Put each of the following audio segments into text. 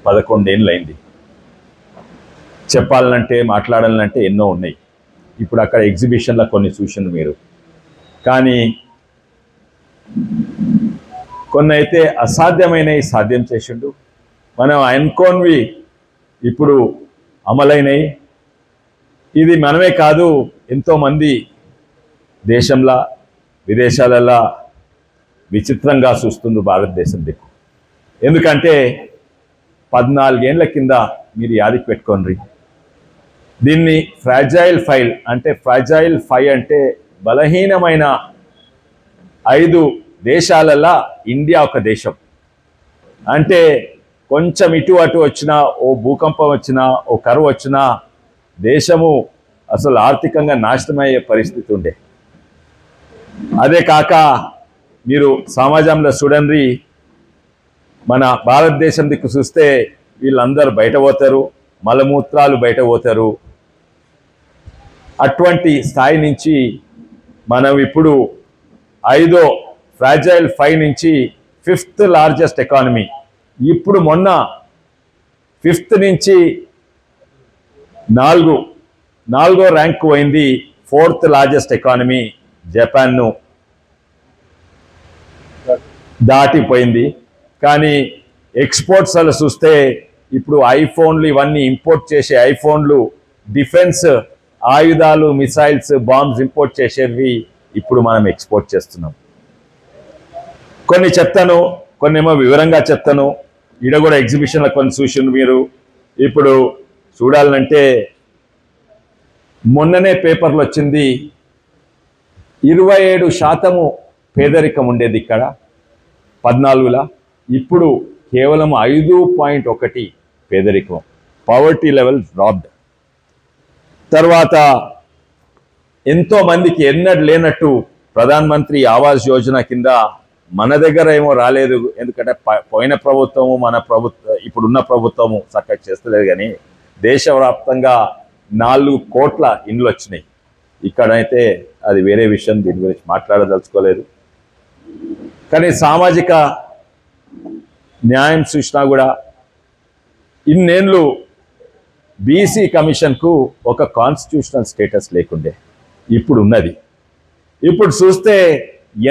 11 ఏళ్ళైంది. చెప్పాలంటే మాట్లాడాలంటే ఎన్నో ఉన్నాయి. ఇప్పుడు అక్కడ ఎగ్జిబిషన్లో కొన్ని చూసిండ్రు మీరు. కానీ కొన్ని అయితే అసాధ్యమైనవి సాధ్యం చేసిండు. మనం అనుకోనివి ఇప్పుడు అమలైనవి. ఇది మనమే కాదు, ఎంతోమంది దేశంలో విదేశాలలో విచిత్రంగా చూస్తుండ్రు భారతదేశం దిక్కు. ఎందుకంటే 14 ఏళ్ల కింద మీరు యాదికి పెట్టుకోండి, దీన్ని ఫ్రాజైల్ ఫైల్ అంటే ఫ్రాజైల్ 5 అంటే బలహీనమైన 5 దేశాలలో ఇండియా ఒక దేశం. అంటే కొంచెం ఇటు అటు వచ్చినా, ఓ భూకంపం వచ్చినా, ఓ కరువు వచ్చినా దేశము అసలు ఆర్థికంగా నాశనమయ్యే పరిస్థితి ఉండే. అదే కాక మీరు సమాజంలో చూడండి, మన భారతదేశం దిక్కు చూస్తే వీళ్ళందరూ బయట పోతారు, మలమూత్రాలు బయట పోతారు. అటువంటి స్థాయి నుంచి మనం ఇప్పుడు 5వ ఫ్రాజైల్ 5 నుంచి 5th లార్జెస్ట్ ఎకానమీ. ఇప్పుడు మొన్న 5th నుంచి 4వ ర్యాంక్ పోయింది. 4th లార్జెస్ట్ ఎకానమీ జపాన్ను దాటిపోయింది. కానీ ఎక్స్పోర్ట్స్ అలా చూస్తే ఇప్పుడు ఐఫోన్లు ఇవన్నీ ఇంపోర్ట్ చేసే ఐఫోన్లు, డిఫెన్స్ ఆయుధాలు, మిసైల్స్, బాంబ్స్ ఇంపోర్ట్ చేసేవి ఇప్పుడు మనం ఎక్స్పోర్ట్ చేస్తున్నాం. కొన్ని చెప్తాను, కొన్ని ఏమో వివరంగా చెప్తాను. ఈడ కూడా ఎగ్జిబిషన్లో కొన్ని చూసిండ్రు మీరు. ఇప్పుడు చూడాలంటే మొన్ననే పేపర్లు వచ్చింది, 27% పేదరికం ఉండేది ఇక్కడ 14లో. ఇప్పుడు కేవలం 5.1 పేదరికం, పవర్టీ లెవెల్ డ్రాప్డ్. తర్వాత ఎంతో మందికి ఎన్నడూ లేనట్టు ప్రధాన మంత్రి ఆవాస్ యోజన కింద మన దగ్గర ఏమో రాలేదు. ఎందుకంటే పోయిన ప్రభుత్వము మన ప్రభుత్వం ఇప్పుడున్న ప్రభుత్వము చక్కగా చేస్తలేదు. కానీ దేశవ్యాప్తంగా 4 కోట్ల ఇండ్లు వచ్చినాయి. ఇక్కడైతే అది వేరే విషయం, దీని గురించి మాట్లాడదలుచుకోలేదు. కానీ సామాజిక న్యాయం చూసినా కూడా ఇన్నేళ్ళు బీసీ కమిషన్కు ఒక కాన్స్టిట్యూషనల్ స్టేటస్ లేకుండే, ఇప్పుడు ఉన్నది. ఇప్పుడు చూస్తే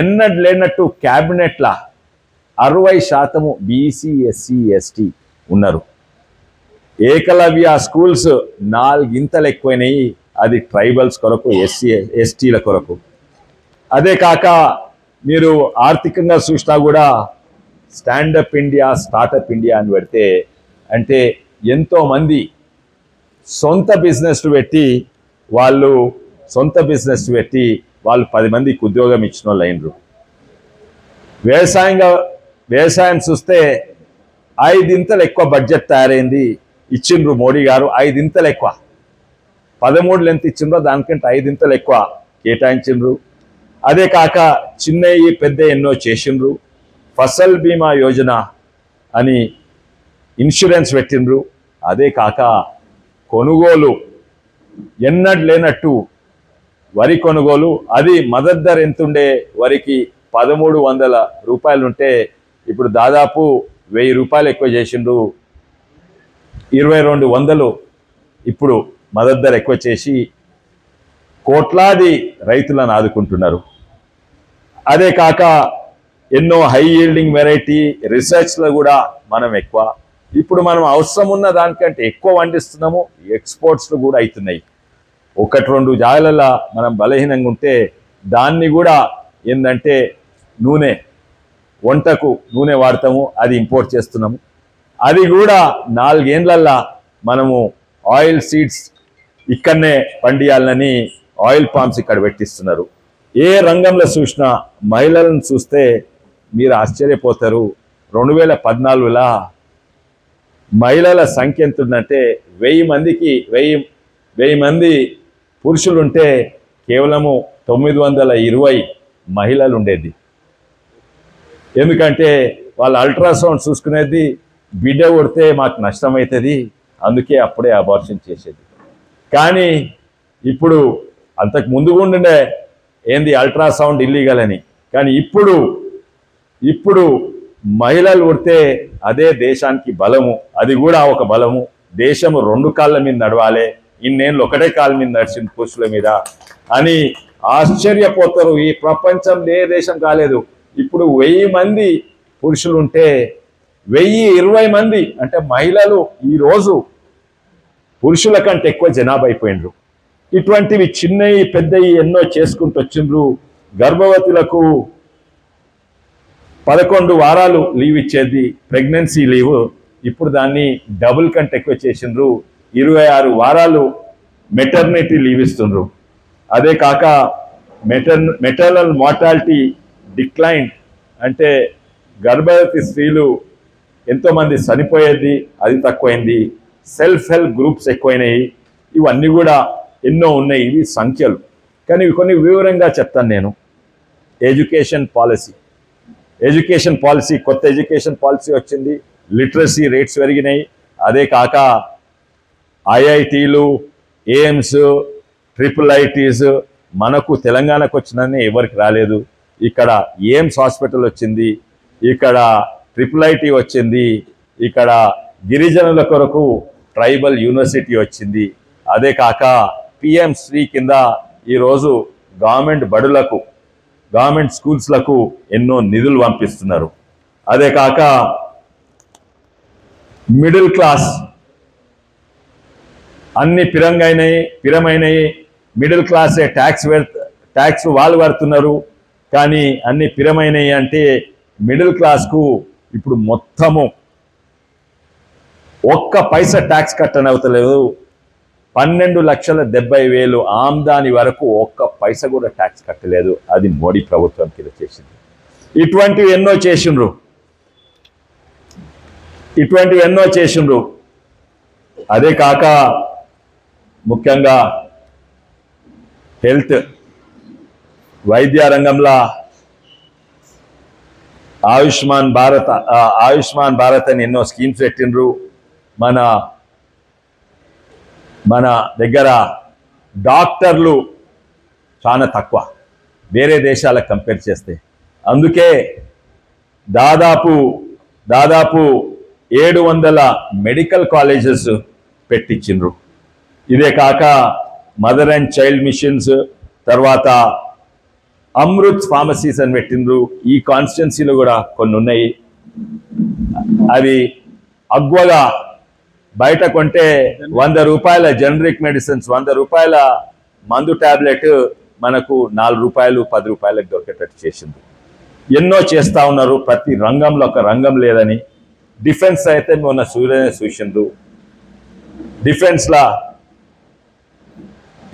ఎన్నడూ లేనట్టు క్యాబినెట్ల 60% బీసీ, ఎస్సీ, ఎస్టీ ఉన్నారు. ఏకలవ్య స్కూల్స్ 4 ఇంతలు ఎక్కువైనాయి. అది ట్రైబల్స్ కొరకు, ఎస్టీల కొరకు. అదే కాక మీరు ఆర్థికంగా చూసినా కూడా స్టాండప్ ఇండియా, స్టార్టప్ ఇండియా అని పెడితే, అంటే ఎంతోమంది సొంత బిజినెస్ పెట్టి వాళ్ళు 10 మందికి ఉద్యోగం ఇచ్చిన వాళ్ళు అయినరు. వ్యవసాయం చూస్తే 5 ఇంతలు ఎక్కువ బడ్జెట్ తయారైంది, ఇచ్చిండ్రు మోడీ గారు. 5 ఇంతలు ఎక్కువ, 13 ఎంత ఇచ్చిండ్రో దానికంటే 5 ఇంతలు ఎక్కువ కేటాయించిండ్రు. అదే కాక చిన్నవి పెద్ద ఎన్నో చేసిండ్రు. ఫసల్ బీమా యోజన అని ఇన్సూరెన్స్ పెట్టిండ్రు. అదే కాక కొనుగోలు ఎన్నడూ లేనట్టు వరి కొనుగోలు, అది మద్దతు ధర ఎంతుండే వరికి 1300 రూపాయలు ఉంటే ఇప్పుడు దాదాపు 1000 రూపాయలు ఎక్కువ చేసిండ్రు. 2200 ఇప్పుడు మద్దతు ధర ఎక్కువ చేసి కోట్లాది రైతులను ఆదుకుంటున్నారు. అదే కాక ఎన్నో హై ఈల్డింగ్ వెరైటీ రీసెర్చ్లో కూడా మనం ఎక్కువ, ఇప్పుడు మనం అవసరం ఉన్న దానికంటే ఎక్కువ పండిస్తున్నాము. ఎక్స్పోర్ట్స్లు కూడా అవుతున్నాయి. 1-2 జాగాలలో మనం బలహీనంగా ఉంటే దాన్ని కూడా ఏంటంటే నూనె, వంటకు నూనె వాడతాము, అది ఇంపోర్ట్ చేస్తున్నాము. అది కూడా 4 ఏళ్ళల్లో మనము ఆయిల్ సీడ్స్ ఇక్కడనే పండియాలని ఆయిల్ పామ్స్ ఇక్కడ పెట్టిస్తున్నారు. ఏ రంగంలో చూసినా మహిళలను చూస్తే మీరు ఆశ్చర్యపోతారు. 2014లో మహిళల సంఖ్య ఎంత ఉందంటే 1000 మంది పురుషులుంటే కేవలము 920 మహిళలు ఉండేది. ఎందుకంటే వాళ్ళు అల్ట్రాసౌండ్ చూసుకునేది, బిడ్డ కొడితే మాకు నష్టం అవుతుంది, అందుకే అప్పుడే అబార్షన్ చేసేది. కానీ ఇప్పుడు అంతకు ముందు ఉండే ఏంది అల్ట్రాసౌండ్ ఇల్లీగల్ అని. కానీ ఇప్పుడు మహిళలు పుడితే అదే దేశానికి బలము, అది కూడా ఒక బలము. దేశము 2 కాళ్ళ మీద నడవాలి, ఇన్నేళ్ళు ఒకటే కాళ్ళ మీద నడిచింది పురుషుల మీద అని ఆశ్చర్యపోతారు. ఈ ప్రపంచంలో ఏ దేశం కాలేదు. ఇప్పుడు 1000 మంది పురుషులు ఉంటే 1020 మంది అంటే మహిళలు ఈరోజు పురుషుల కంటే ఎక్కువ జనాభా అయిపోయినరు. ఇటువంటివి చిన్నవి పెద్దవి ఎన్నో చేసుకుంటూ వచ్చిండ్రు. గర్భవతులకు 11 వారాలు లీవ్ ఇచ్చేది ప్రెగ్నెన్సీ లీవ్, ఇప్పుడు దాన్ని డబుల్ కంటే ఎక్కువ చేసిండ్రు. 26 వారాలు మెటర్నిటీ లీవ్ ఇస్తుండ్రు. అదే కాక మెటర్నల్ మార్టాలిటీ డిక్లైన్ అంటే గర్భవతి స్త్రీలు ఎంతోమంది చనిపోయేది అది తక్కువైంది. సెల్ఫ్ హెల్ప్ గ్రూప్స్ ఎక్కువైనాయి. ఇవన్నీ కూడా ఎన్నో ఉన్నాయి. ఇవి సంఖ్యలు, కానీ ఇవి కొన్ని వివరంగా చెప్తాను నేను. ఎడ్యుకేషన్ పాలసీ కొత్త ఎడ్యుకేషన్ పాలసీ వచ్చింది. లిటరసీ రేట్స్ పెరిగినాయి. అదే కాక ఐఐటీలు, ఎయిమ్స్, IIITs మనకు తెలంగాణకు వచ్చినని ఎవరికి రాలేదు. ఇక్కడ ఎయిమ్స్ హాస్పిటల్ వచ్చింది, ఇక్కడ IIIT వచ్చింది, ఇక్కడ గిరిజనుల కొరకు ట్రైబల్ యూనివర్సిటీ వచ్చింది. అదే కాక PM శ్రీ కింద ఈరోజు గవర్నమెంట్ బడులకు, గవర్నమెంట్ స్కూల్స్లకు ఎన్నో నిధులు పంపిస్తున్నారు. అదే కాక మిడిల్ క్లాస్ అన్ని పిరమైనవి. మిడిల్ క్లాసే ట్యాక్స్ వాళ్ళు కడుతున్నారు, కానీ అన్ని పిరమైనవి. అంటే మిడిల్ క్లాస్కు ఇప్పుడు మొత్తము ఒక్క పైసా ట్యాక్స్ కట్టనవుతలేదు. 12,70,000 ఆమ్దాని వరకు ఒక్క పైసా కూడా ట్యాక్స్ కట్టలేదు. అది మోడీ ప్రభుత్వం కింద చేసింది. ఇటువంటివి ఎన్నో చేసిండ్రు. అదే కాక ముఖ్యంగా హెల్త్ వైద్య రంగంలో ఆయుష్మాన్ భారత్ అని ఎన్నో స్కీమ్స్ పెట్టిండ్రు. మన దగ్గర డాక్టర్లు చాలా తక్కువ వేరే దేశాలకు కంపేర్ చేస్తే. అందుకే దాదాపు 700 మెడికల్ కాలేజెస్ పెట్టించిండ్రు. ఇదే కాక మదర్ అండ్ చైల్డ్ మిషన్స్, తర్వాత అమృత్ ఫార్మసీస్ అని పెట్టిండ్రు. ఈ కాన్స్టిట్యున్సీలో కూడా కొన్ని ఉన్నాయి. అవి అగ్వగా బయట కొంటే 100 రూపాయల జనరిక్ మెడిసిన్స్, 100 రూపాయల మందు టాబ్లెట్ మనకు 4 రూపాయలు 10 రూపాయలకు దొరికేటట్టు చేసింది. ఎన్నో చేస్తూ ఉన్నారు. ప్రతి రంగంలో ఒక రంగం లేదని. డిఫెన్స్ అయితే మొన్న చూసిండ్రు. డిఫెన్స్లా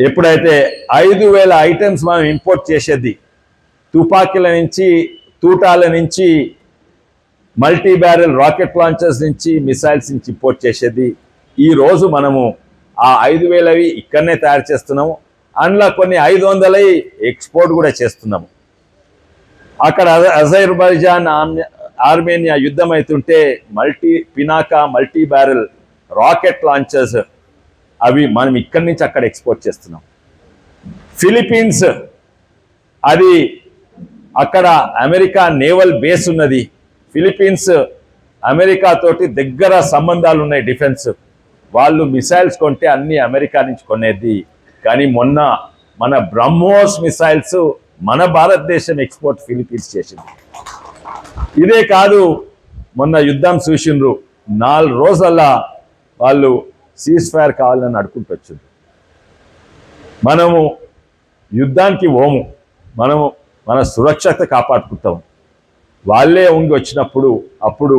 ఎప్పుడైతే 5,000 ఐటమ్స్ మనం ఇంపోర్ట్ చేసేది, తుపాకీల నుంచి, తూటాల నుంచి, మల్టీ బ్యారెల్ రాకెట్ లాంచర్స్ నుంచి, మిసైల్స్ నుంచి ఇంపోర్ట్ చేసేది. ఈరోజు మనము ఆ 5,000 ఇక్కడనే తయారు చేస్తున్నాము. అందులో కొన్ని 500 ఎక్స్పోర్ట్ కూడా చేస్తున్నాము. అక్కడ అజర్బైజాన్, ఆర్మేనియా యుద్ధం అవుతుంటే Pinaka multi barrel rocket launchers అవి మనం ఇక్కడి నుంచి అక్కడ ఎక్స్పోర్ట్ చేస్తున్నాం. ఫిలిప్పీన్స్, అది అక్కడ అమెరికా నేవల్ బేస్ ఉన్నది. ఫిలిప్పీన్స్ అమెరికా తోటి దగ్గర సంబంధాలు ఉన్నాయి. డిఫెన్స్ వాళ్ళు మిసైల్స్ కొంటే అన్ని అమెరికా నుంచి కొనేది. కానీ మొన్న మన బ్రహ్మోస్ మిసైల్స్ మన భారతదేశం ఎక్స్పోర్ట్ ఫిలిప్పీన్స్ చేసింది. ఇదే కాదు, మొన్న యుద్ధం చూసిండ్రు. 4 రోజుల్లో వాళ్ళు సీజ్ ఫైర్ కావాలని అడుకుంటూ వచ్చింది. మనము యుద్ధానికి పోము, మనము మన సురక్షత కాపాడుకుంటాం. వాళ్ళే ఉంగి వచ్చినప్పుడు అప్పుడు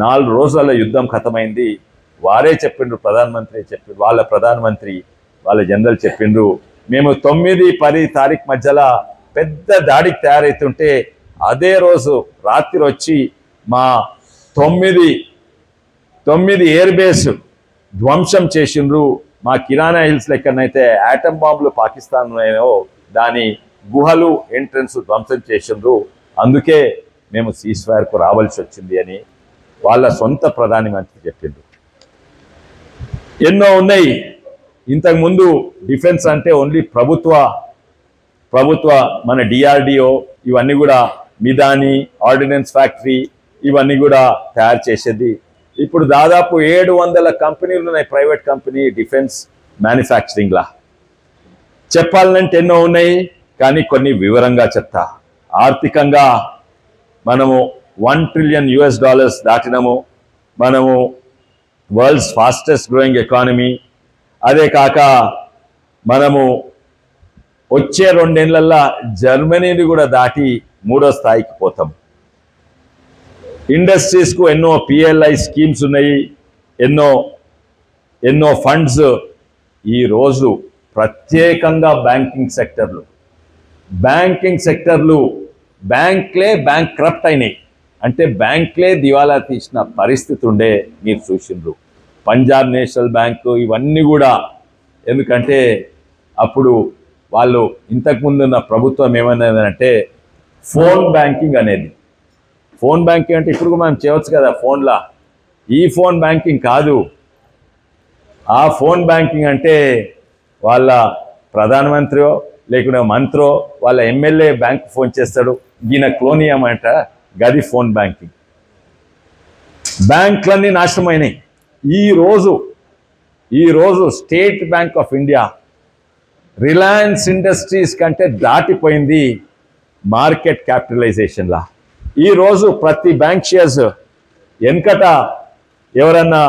4 రోజుల యుద్ధం ఖతమైంది. వారే చెప్పిండ్రు, ప్రధానమంత్రి వాళ్ళ జనరల్ చెప్పిండ్రు, మేము 9-10 తారీఖు మధ్యలో పెద్ద దాడికి తయారైతుంటే అదే రోజు రాత్రి వచ్చి మా 9 ఎయిర్ బేస్ ధ్వంసం చేసిండ్రు. మా కిరాణా హిల్స్ ఎక్కడనైతే ఆటమ్ బాంబులు పాకిస్తాన్ ఉన్నాయో దాని గుహలు ఎంట్రన్స్ ధ్వంసం చేసిండ్రు. అందుకే మేము సీజ్ ఫైర్కు రావాల్సి వచ్చింది అని వాళ్ళ సొంత ప్రధానమంత్రి చెప్పిండ్రు. ఎన్నో ఉన్నాయి. ఇంతకుముందు డిఫెన్స్ అంటే ఓన్లీ ప్రభుత్వ మన DRDO ఇవన్నీ కూడా మిదాని, ఆర్డినెన్స్ ఫ్యాక్టరీ, ఇవన్నీ కూడా తయారు చేసేది. ఇప్పుడు దాదాపు 700 కంపెనీలు ఉన్నాయి, ప్రైవేట్ కంపెనీ డిఫెన్స్ మ్యానుఫ్యాక్చరింగ్లా. చెప్పాలంటే ఎన్నో ఉన్నాయి, కానీ కొన్ని వివరంగా చెప్తా. ఆర్థికంగా మనము $1 ట్రిలియన్ దాటినాము. మనము వరల్డ్స్ ఫాస్టెస్ట్ గ్రోయింగ్ ఎకానమీ. అదే కాక మనము వచ్చే 2 ఏళ్లలో జర్మనీని కూడా దాటి 3వ స్థాయికి పోతాం. ఇండస్ట్రీస్కు ఎన్నో పిఎల్ఐ స్కీమ్స్ ఉన్నాయి, ఎన్నో ఫండ్స్. ఈరోజు ప్రత్యేకంగా బ్యాంకింగ్ సెక్టర్లు బ్యాంక్లే బ్యాంక్రప్ట్ అయినాయి. అంటే బ్యాంక్లే దివాలా తీసిన పరిస్థితి ఉండే మీరు చూసిండ్రు. పంజాబ్ నేషనల్ బ్యాంకు ఇవన్నీ కూడా. ఎందుకంటే అప్పుడు వాళ్ళు ఇంతకుముందున్న ప్రభుత్వం ఏమన్నదంటే ఫోన్ బ్యాంకింగ్ అనేది. ఫోన్ బ్యాంకింగ్ అంటే ఇప్పుడు మనం చేయవచ్చు కదా ఫోన్లా. ఈ ఫోన్ బ్యాంకింగ్ కాదు. ఆ ఫోన్ బ్యాంకింగ్ అంటే వాళ్ళ ప్రధానమంత్రి లేకుంటే మంత్రో వాళ్ళ ఎమ్మెల్యే బ్యాంక్ ఫోన్ చేస్తాడు, ఈయన క్లోనియం అంట, గది ఫోన్ బ్యాంకింగ్. బ్యాంకులన్నీ నాశనమైనాయి. ఈరోజు state bank of India Reliance industries కంటే దాటిపోయింది మార్కెట్ క్యాపిటలైజేషన్లా. ఈరోజు ప్రతి బ్యాంక్ షేర్స్ వెనకట ఎవరన్నా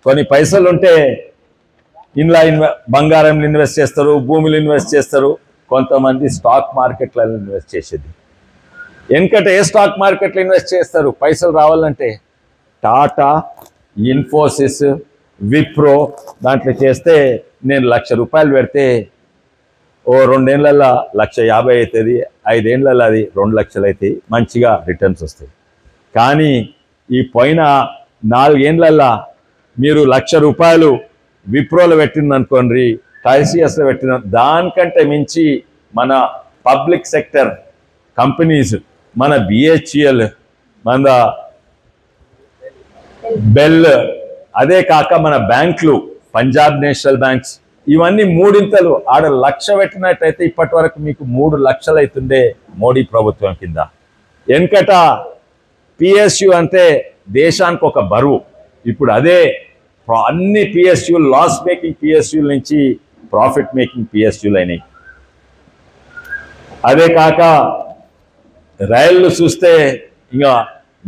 కొన్ని పైసలు ఉంటే ఇందులో బంగారంలో ఇన్వెస్ట్ చేస్తారు, భూమిలో ఇన్వెస్ట్ చేస్తారు, కొంతమంది స్టాక్ మార్కెట్లలో ఇన్వెస్ట్ చేసేది. వెనకట ఏ స్టాక్ మార్కెట్లో ఇన్వెస్ట్ చేస్తారు పైసలు రావాలంటే? టాటా, ఇన్ఫోసిస్, విప్రో దాంట్లో చేస్తే నేను ₹1,00,000 పెడితే ఓ 2 ఏళ్లలో 1,50,000 అవుతుంది, 5 ఏళ్లలో అది 2 లక్షలు అవుతాయి, మంచిగా రిటర్న్స్ వస్తాయి. కానీ ఈ పోయిన 4 ఏళ్లలో మీరు ₹1,00,000 విప్రోలో పెట్టిందనుకోండి, టీసీఎస్లో పెట్టిన దానికంటే మించి మన పబ్లిక్ సెక్టర్ కంపెనీస్, మన బిహెచ్ఈఎల్, మన బెల్, అదే కాక మన బ్యాంకులు పంజాబ్ నేషనల్ బ్యాంక్స్ ఇవన్నీ 3 ఆడ 1,00,000 పెట్టినట్టయితే ఇప్పటి వరకు మీకు 3 లక్షలు అవుతుండే మోడీ ప్రభుత్వం కింద. వెనకట పిఎస్యు అంటే దేశానికి ఒక బరువు. ఇప్పుడు అదే అన్ని పిఎస్యులు లాస్ మేకింగ్ పిఎస్యుల నుంచి ప్రాఫిట్ మేకింగ్ పిఎస్యులు అయినాయి. అదే కాక రైళ్లు చూస్తే ఇంకా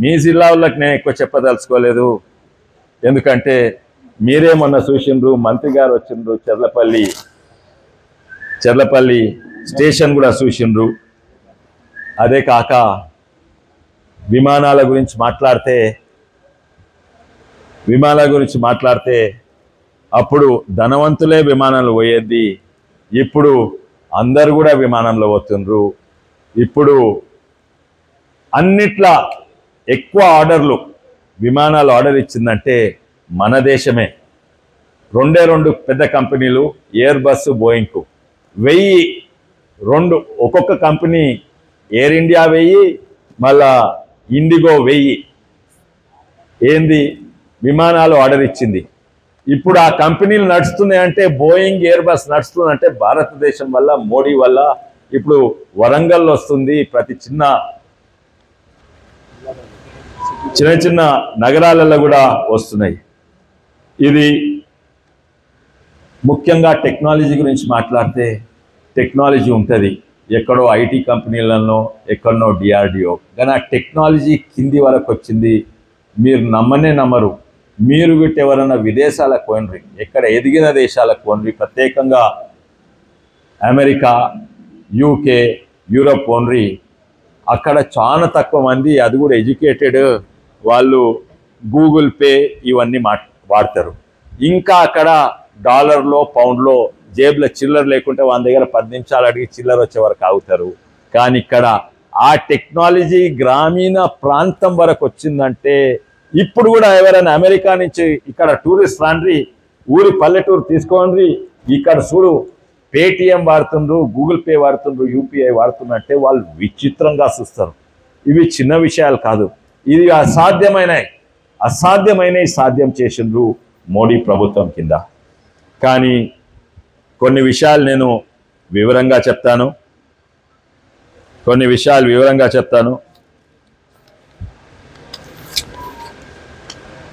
మీ జిల్లా వాళ్ళకి నేను ఎక్కువ చెప్పదలుచుకోలేదు. ఎందుకంటే మీరే మొన్న చూసిండ్రు, మంత్రి గారు వచ్చిండ్రు, చెర్లపల్లి స్టేషన్ కూడా చూసిండ్రు. అదే కాక విమానాల గురించి మాట్లాడితే అప్పుడు ధనవంతులే విమానాలు పోయేది, ఇప్పుడు అందరు కూడా విమానంలో పోతుండ్రు. ఇప్పుడు అన్నిట్లా ఎక్కువ ఆర్డర్లు విమానాలు ఆర్డర్ ఇచ్చిందంటే మన దేశమే. 2 పెద్ద కంపెనీలు, ఎయిర్ బస్, బోయింగ్కు 1000 ఒక్కొక్క కంపెనీ, ఎయిర్ ఇండియా 1000, మళ్ళా ఇండిగో 1000 ఏంది విమానాలు ఆర్డర్ ఇచ్చింది. ఇప్పుడు ఆ కంపెనీలు నడుస్తున్నాయి అంటే, బోయింగ్, ఎయిర్ బస్ నడుస్తుందంటే భారతదేశం వల్ల, మోడీ వల్ల. ఇప్పుడు వరంగల్ వస్తుంది, ప్రతి చిన్న నగరాలలో కూడా వస్తున్నాయి. ఇది ముఖ్యంగా టెక్నాలజీ గురించి మాట్లాడితే, టెక్నాలజీ ఉంటుంది ఎక్కడో ఐటీ కంపెనీలలో, ఎక్కడనో డిఆర్డిఓ, కానీ ఆ టెక్నాలజీ కింది వరకు వచ్చింది. మీరు నమ్మరు. మీరు వీటి ఎవరన్నా విదేశాలకు పోయినరి, ఎక్కడ ఎదిగిన దేశాలకు పోయినరి, ప్రత్యేకంగా అమెరికా, యూకే, యూరోప్ పోయినరి, అక్కడ చాలా తక్కువ మంది, అది కూడా ఎడ్యుకేటెడ్ వాళ్ళు, గూగుల్ పే ఇవన్నీ వాడతారు. ఇంకా అక్కడ డాలర్లో, పౌండ్లో జేబులో చిల్లర లేకుంటే వాళ్ళ దగ్గర 10 నిమిషాలు అడిగి చిల్లర వచ్చే వరకు ఆగుతారు. కానీ ఇక్కడ ఆ టెక్నాలజీ గ్రామీణ ప్రాంతం వరకు వచ్చిందంటే, ఇప్పుడు కూడా ఎవరైనా అమెరికా నుంచి ఇక్కడ టూరిస్ట్ రాండ్రి, ఊరి పల్లెటూరు తీసుకోండి, ఇక్కడ చూడు పేటిఎం వాడుతుండ్రు, గూగుల్ పే వాడుతుండ్రు, యూపీఐ వాడుతున్నట్టే వాళ్ళు విచిత్రంగా చూస్తారు. ఇవి చిన్న విషయాలు కాదు. ఇది అసాధ్యమైనవి సాధ్యం చేసిండ్రు మోడీ ప్రభుత్వం కింద. కానీ కొన్ని విషయాలు నేను వివరంగా చెప్తాను.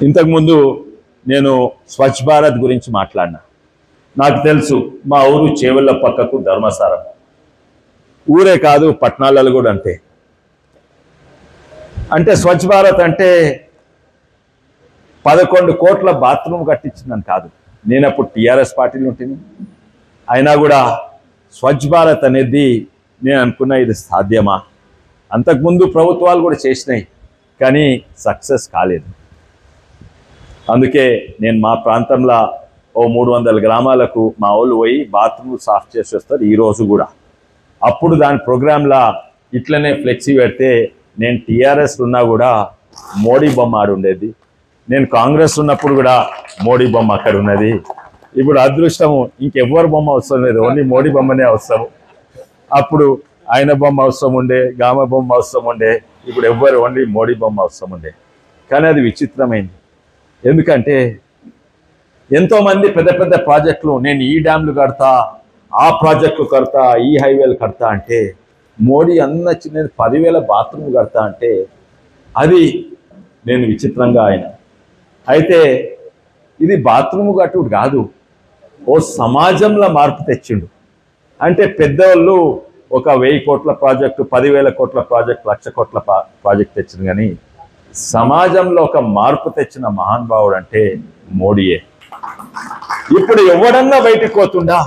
ఇంతకుముందు నేను స్వచ్ఛ భారత్ గురించి మాట్లాడినా. నాకు తెలుసు, మా ఊరు చేవెళ్ళ పక్కకు ధర్మసారం, ఊరే కాదు పట్టణాలలో కూడా అంటే స్వచ్ఛ భారత్ అంటే 11 కోట్ల బాత్రూమ్ కట్టించిందని కాదు. నేను అప్పుడు టీఆర్ఎస్ పార్టీలో ఉంటుంది, అయినా కూడా స్వచ్ఛ భారత్ అనేది నేను అనుకున్నా ఇది సాధ్యమా. అంతకుముందు ప్రభుత్వాలు కూడా చేసినాయి కానీ సక్సెస్ కాలేదు. అందుకే నేను మా ప్రాంతంలో ఓ 300 గ్రామాలకు మా వాళ్ళు పోయి బాత్రూమ్ సాఫ్ చేసి వస్తారు ఈరోజు కూడా. అప్పుడు దాని ప్రోగ్రాంలా ఇట్లనే ఫ్లెక్సీ పెడితే నేను టీఆర్ఎస్ ఉన్నా కూడా మోడీ బొమ్మ ఆడు ఉండేది, నేను కాంగ్రెస్ ఉన్నప్పుడు కూడా మోడీ బొమ్మ అక్కడ ఉన్నది. ఇప్పుడు అదృష్టము ఇంకెవ్వరు బొమ్మ అవసరం లేదు, ఓన్లీ మోడీ బొమ్మనే అవసరం. అప్పుడు ఆయన బొమ్మ అవసరం ఉండే, గామ బొమ్మ అవసరం ఉండే, ఇప్పుడు ఎవ్వరు ఓన్లీ మోడీ బొమ్మ అవసరం ఉండే. కానీ అది విచిత్రమైంది. ఎందుకంటే ఎంతోమంది పెద్ద పెద్ద ప్రాజెక్టులు, నేను ఈ డ్యామ్లు కడతా, ఆ ప్రాజెక్టులు కడతా, ఈ హైవేలు కడతా అంటే, మోడీ అన్న చిన్న 10,000 బాత్రూమ్లు కడతా అంటే అది నేను విచిత్రంగా ఆయన. అయితే ఇది బాత్రూమ్ కట్టుడు కాదు, ఓ సమాజంలో మార్పు తెచ్చిండు. అంటే పెద్దవాళ్ళు ఒక 1000 కోట్ల ప్రాజెక్టు, 10,000 కోట్ల ప్రాజెక్టు, 1,00,000 కోట్ల ప్రాజెక్ట్ తెచ్చింది. కానీ సమాజంలో ఒక మార్పు తెచ్చిన మహానుభావుడు అంటే మోడీయే. ఇప్పుడు ఎవడన్నా బయటికి పోతుండా?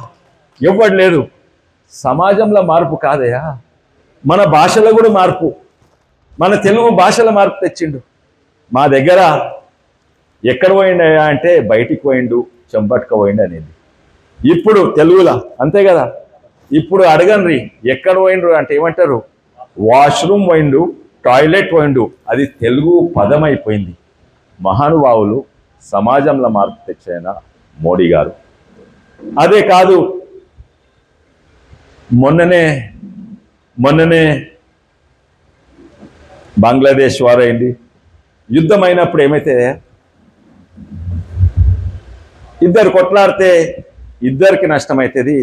ఎవ్వడు లేడు. సమాజంలో మార్పు కాదయా, మన భాషలో కూడా మార్పు, మన తెలుగు భాషలో మార్పు తెచ్చిండు. మా దగ్గర ఎక్కడ పోయిండయా అంటే బయటికి పోయిండు, చెంబట్టుకు పోయిండు అనేది. ఇప్పుడు తెలుగులా అంతే కదా. ఇప్పుడు అడగండి ఎక్కడ పోయిండ్రు అంటే ఏమంటారు? వాష్రూమ్ పోయిండు, టాయిలెట్ పోయిండు. అది తెలుగు పదం అయిపోయింది. మహానుభావులు సమాజంలో మార్పు తెచ్చిన మోడీ గారు. అదే కాదు, మొన్ననే బంగ్లాదేశ్ వార్ అయింది. యుద్ధం అయినప్పుడు ఏమైతే ఇద్దరు కొట్లాడితే ఇద్దరికి నష్టమవుతుంది,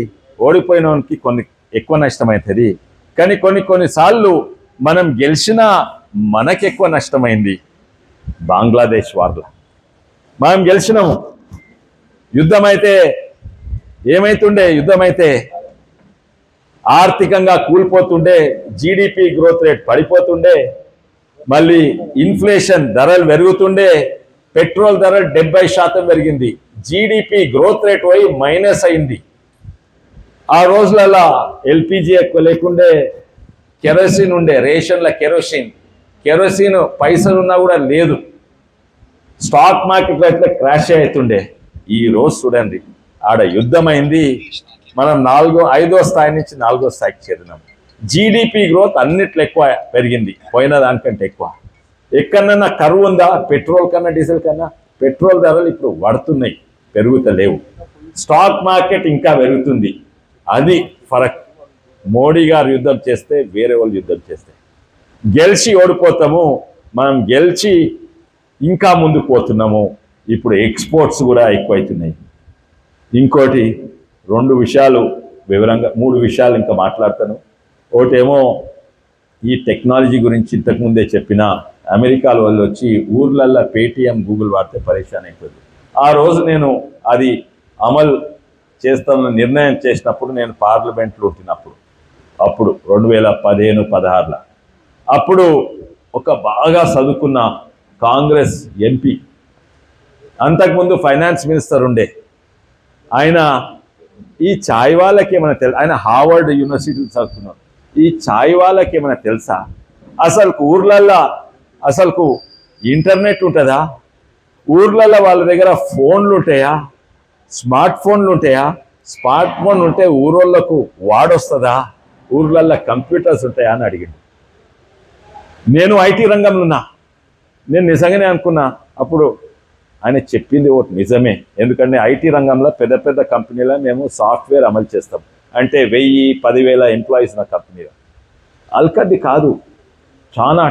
ఓడిపోయిన వానికి కొన్ని ఎక్కువ నష్టమవుతుంది. కానీ కొన్నిసార్లు మనం గెలిచినా మనకెక్కువ నష్టమైంది. బంగ్లాదేశ్ వార్లో మనం గెలిచినాము, యుద్ధం అయితే ఏమైతుండే? యుద్ధం అయితే ఆర్థికంగా కూలిపోతుండే, జీడిపి గ్రోత్ రేట్ పడిపోతుండే, మళ్ళీ ఇన్ఫ్లేషన్ ధరలు పెరుగుతుండే, పెట్రోల్ ధర 70% పెరిగింది, జీడిపి గ్రోత్ రేట్ పోయి మైనస్ అయింది. ఆ రోజులలో ఎల్పిజి ఎక్కువ లేకుండే, కెరోసిన్ ఉండే, రేషన్ల కెరోసిన్ పైసలు ఉన్నా కూడా లేదు. స్టాక్ మార్కెట్లో అయితే క్రాష్ అవుతుండే. ఈ రోజు చూడండి, ఆడ యుద్ధం అయింది, మనం 5వ స్థాయి నుంచి 4వ స్థాయికి చేరినాం. జీడిపి గ్రోత్ అన్నిట్లో ఎక్కువ పెరిగింది, పోయిన దానికంటే ఎక్కువ. ఎక్కడన్నా కరువు ఉందా? పెట్రోల్ కన్నా డీజిల్ కన్నా పెట్రోల్ ధరలు ఇప్పుడు పడుతున్నాయి, పెరుగుతలేవు. స్టాక్ మార్కెట్ ఇంకా పెరుగుతుంది. అది ఫరక్. మోడీ గారు యుద్ధం చేస్తే వేరే వాళ్ళు యుద్ధం చేస్తే గెలిచి ఓడిపోతాము, మనం గెలిచి ఇంకా ముందుకు పోతున్నాము. ఇప్పుడు ఎక్స్పోర్ట్స్ కూడా ఎక్కువైతున్నాయి. ఇంకోటి 2 విషయాలు వివరంగా 3 విషయాలు ఇంకా మాట్లాడతాను. ఒకటేమో ఈ టెక్నాలజీ గురించి ఇంతకుముందే చెప్పిన, అమెరికాలో వాళ్ళు వచ్చి ఊర్లల్లో పేటిఎం గూగుల్ వాడితే పరేషాన్ అయిపోయింది. ఆ రోజు నేను అది అమలు చేస్తామని నిర్ణయం చేసినప్పుడు నేను పార్లమెంట్లో ఉంటున్నప్పుడు, అప్పుడు 2015-16లో, అప్పుడు ఒక బాగా చదువుకున్న కాంగ్రెస్ ఎంపీ, అంతకుముందు ఫైనాన్స్ మినిస్టర్ ఉండే ఆయన, ఈ చాయ్ వాళ్ళకి ఏమైనా తెలుసా? ఆయన హార్వర్డ్ యూనివర్సిటీలో చదువుకున్నాడు. ఈ చాయ్ వాళ్ళకి ఏమైనా తెలుసా? అసలు ఊర్లల్లో అసలు ఇంటర్నెట్ ఉంటుందా? ఊర్లలో వాళ్ళ దగ్గర ఫోన్లు ఉంటాయా? స్మార్ట్ ఫోన్లు ఉంటాయా? స్మార్ట్ ఫోన్ ఉంటే ఊరోళ్ళకు వాడొస్తుందా? ఊర్లల్లో కంప్యూటర్స్ ఉంటాయా అని అడిగిండు. నేను ఐటీ రంగంలో ఉన్నా, నేను నిజంగానే అనుకున్నా అప్పుడు ఆయన చెప్పింది ఒకటి నిజమే. ఎందుకంటే ఐటీ రంగంలో పెద్ద పెద్ద కంపెనీలో మేము సాఫ్ట్వేర్ అమలు చేస్తాం. అంటే 1000-10,000 ఎంప్లాయీస్ నా కంపెనీలో. అల్కడ్ది కాదు, చాలా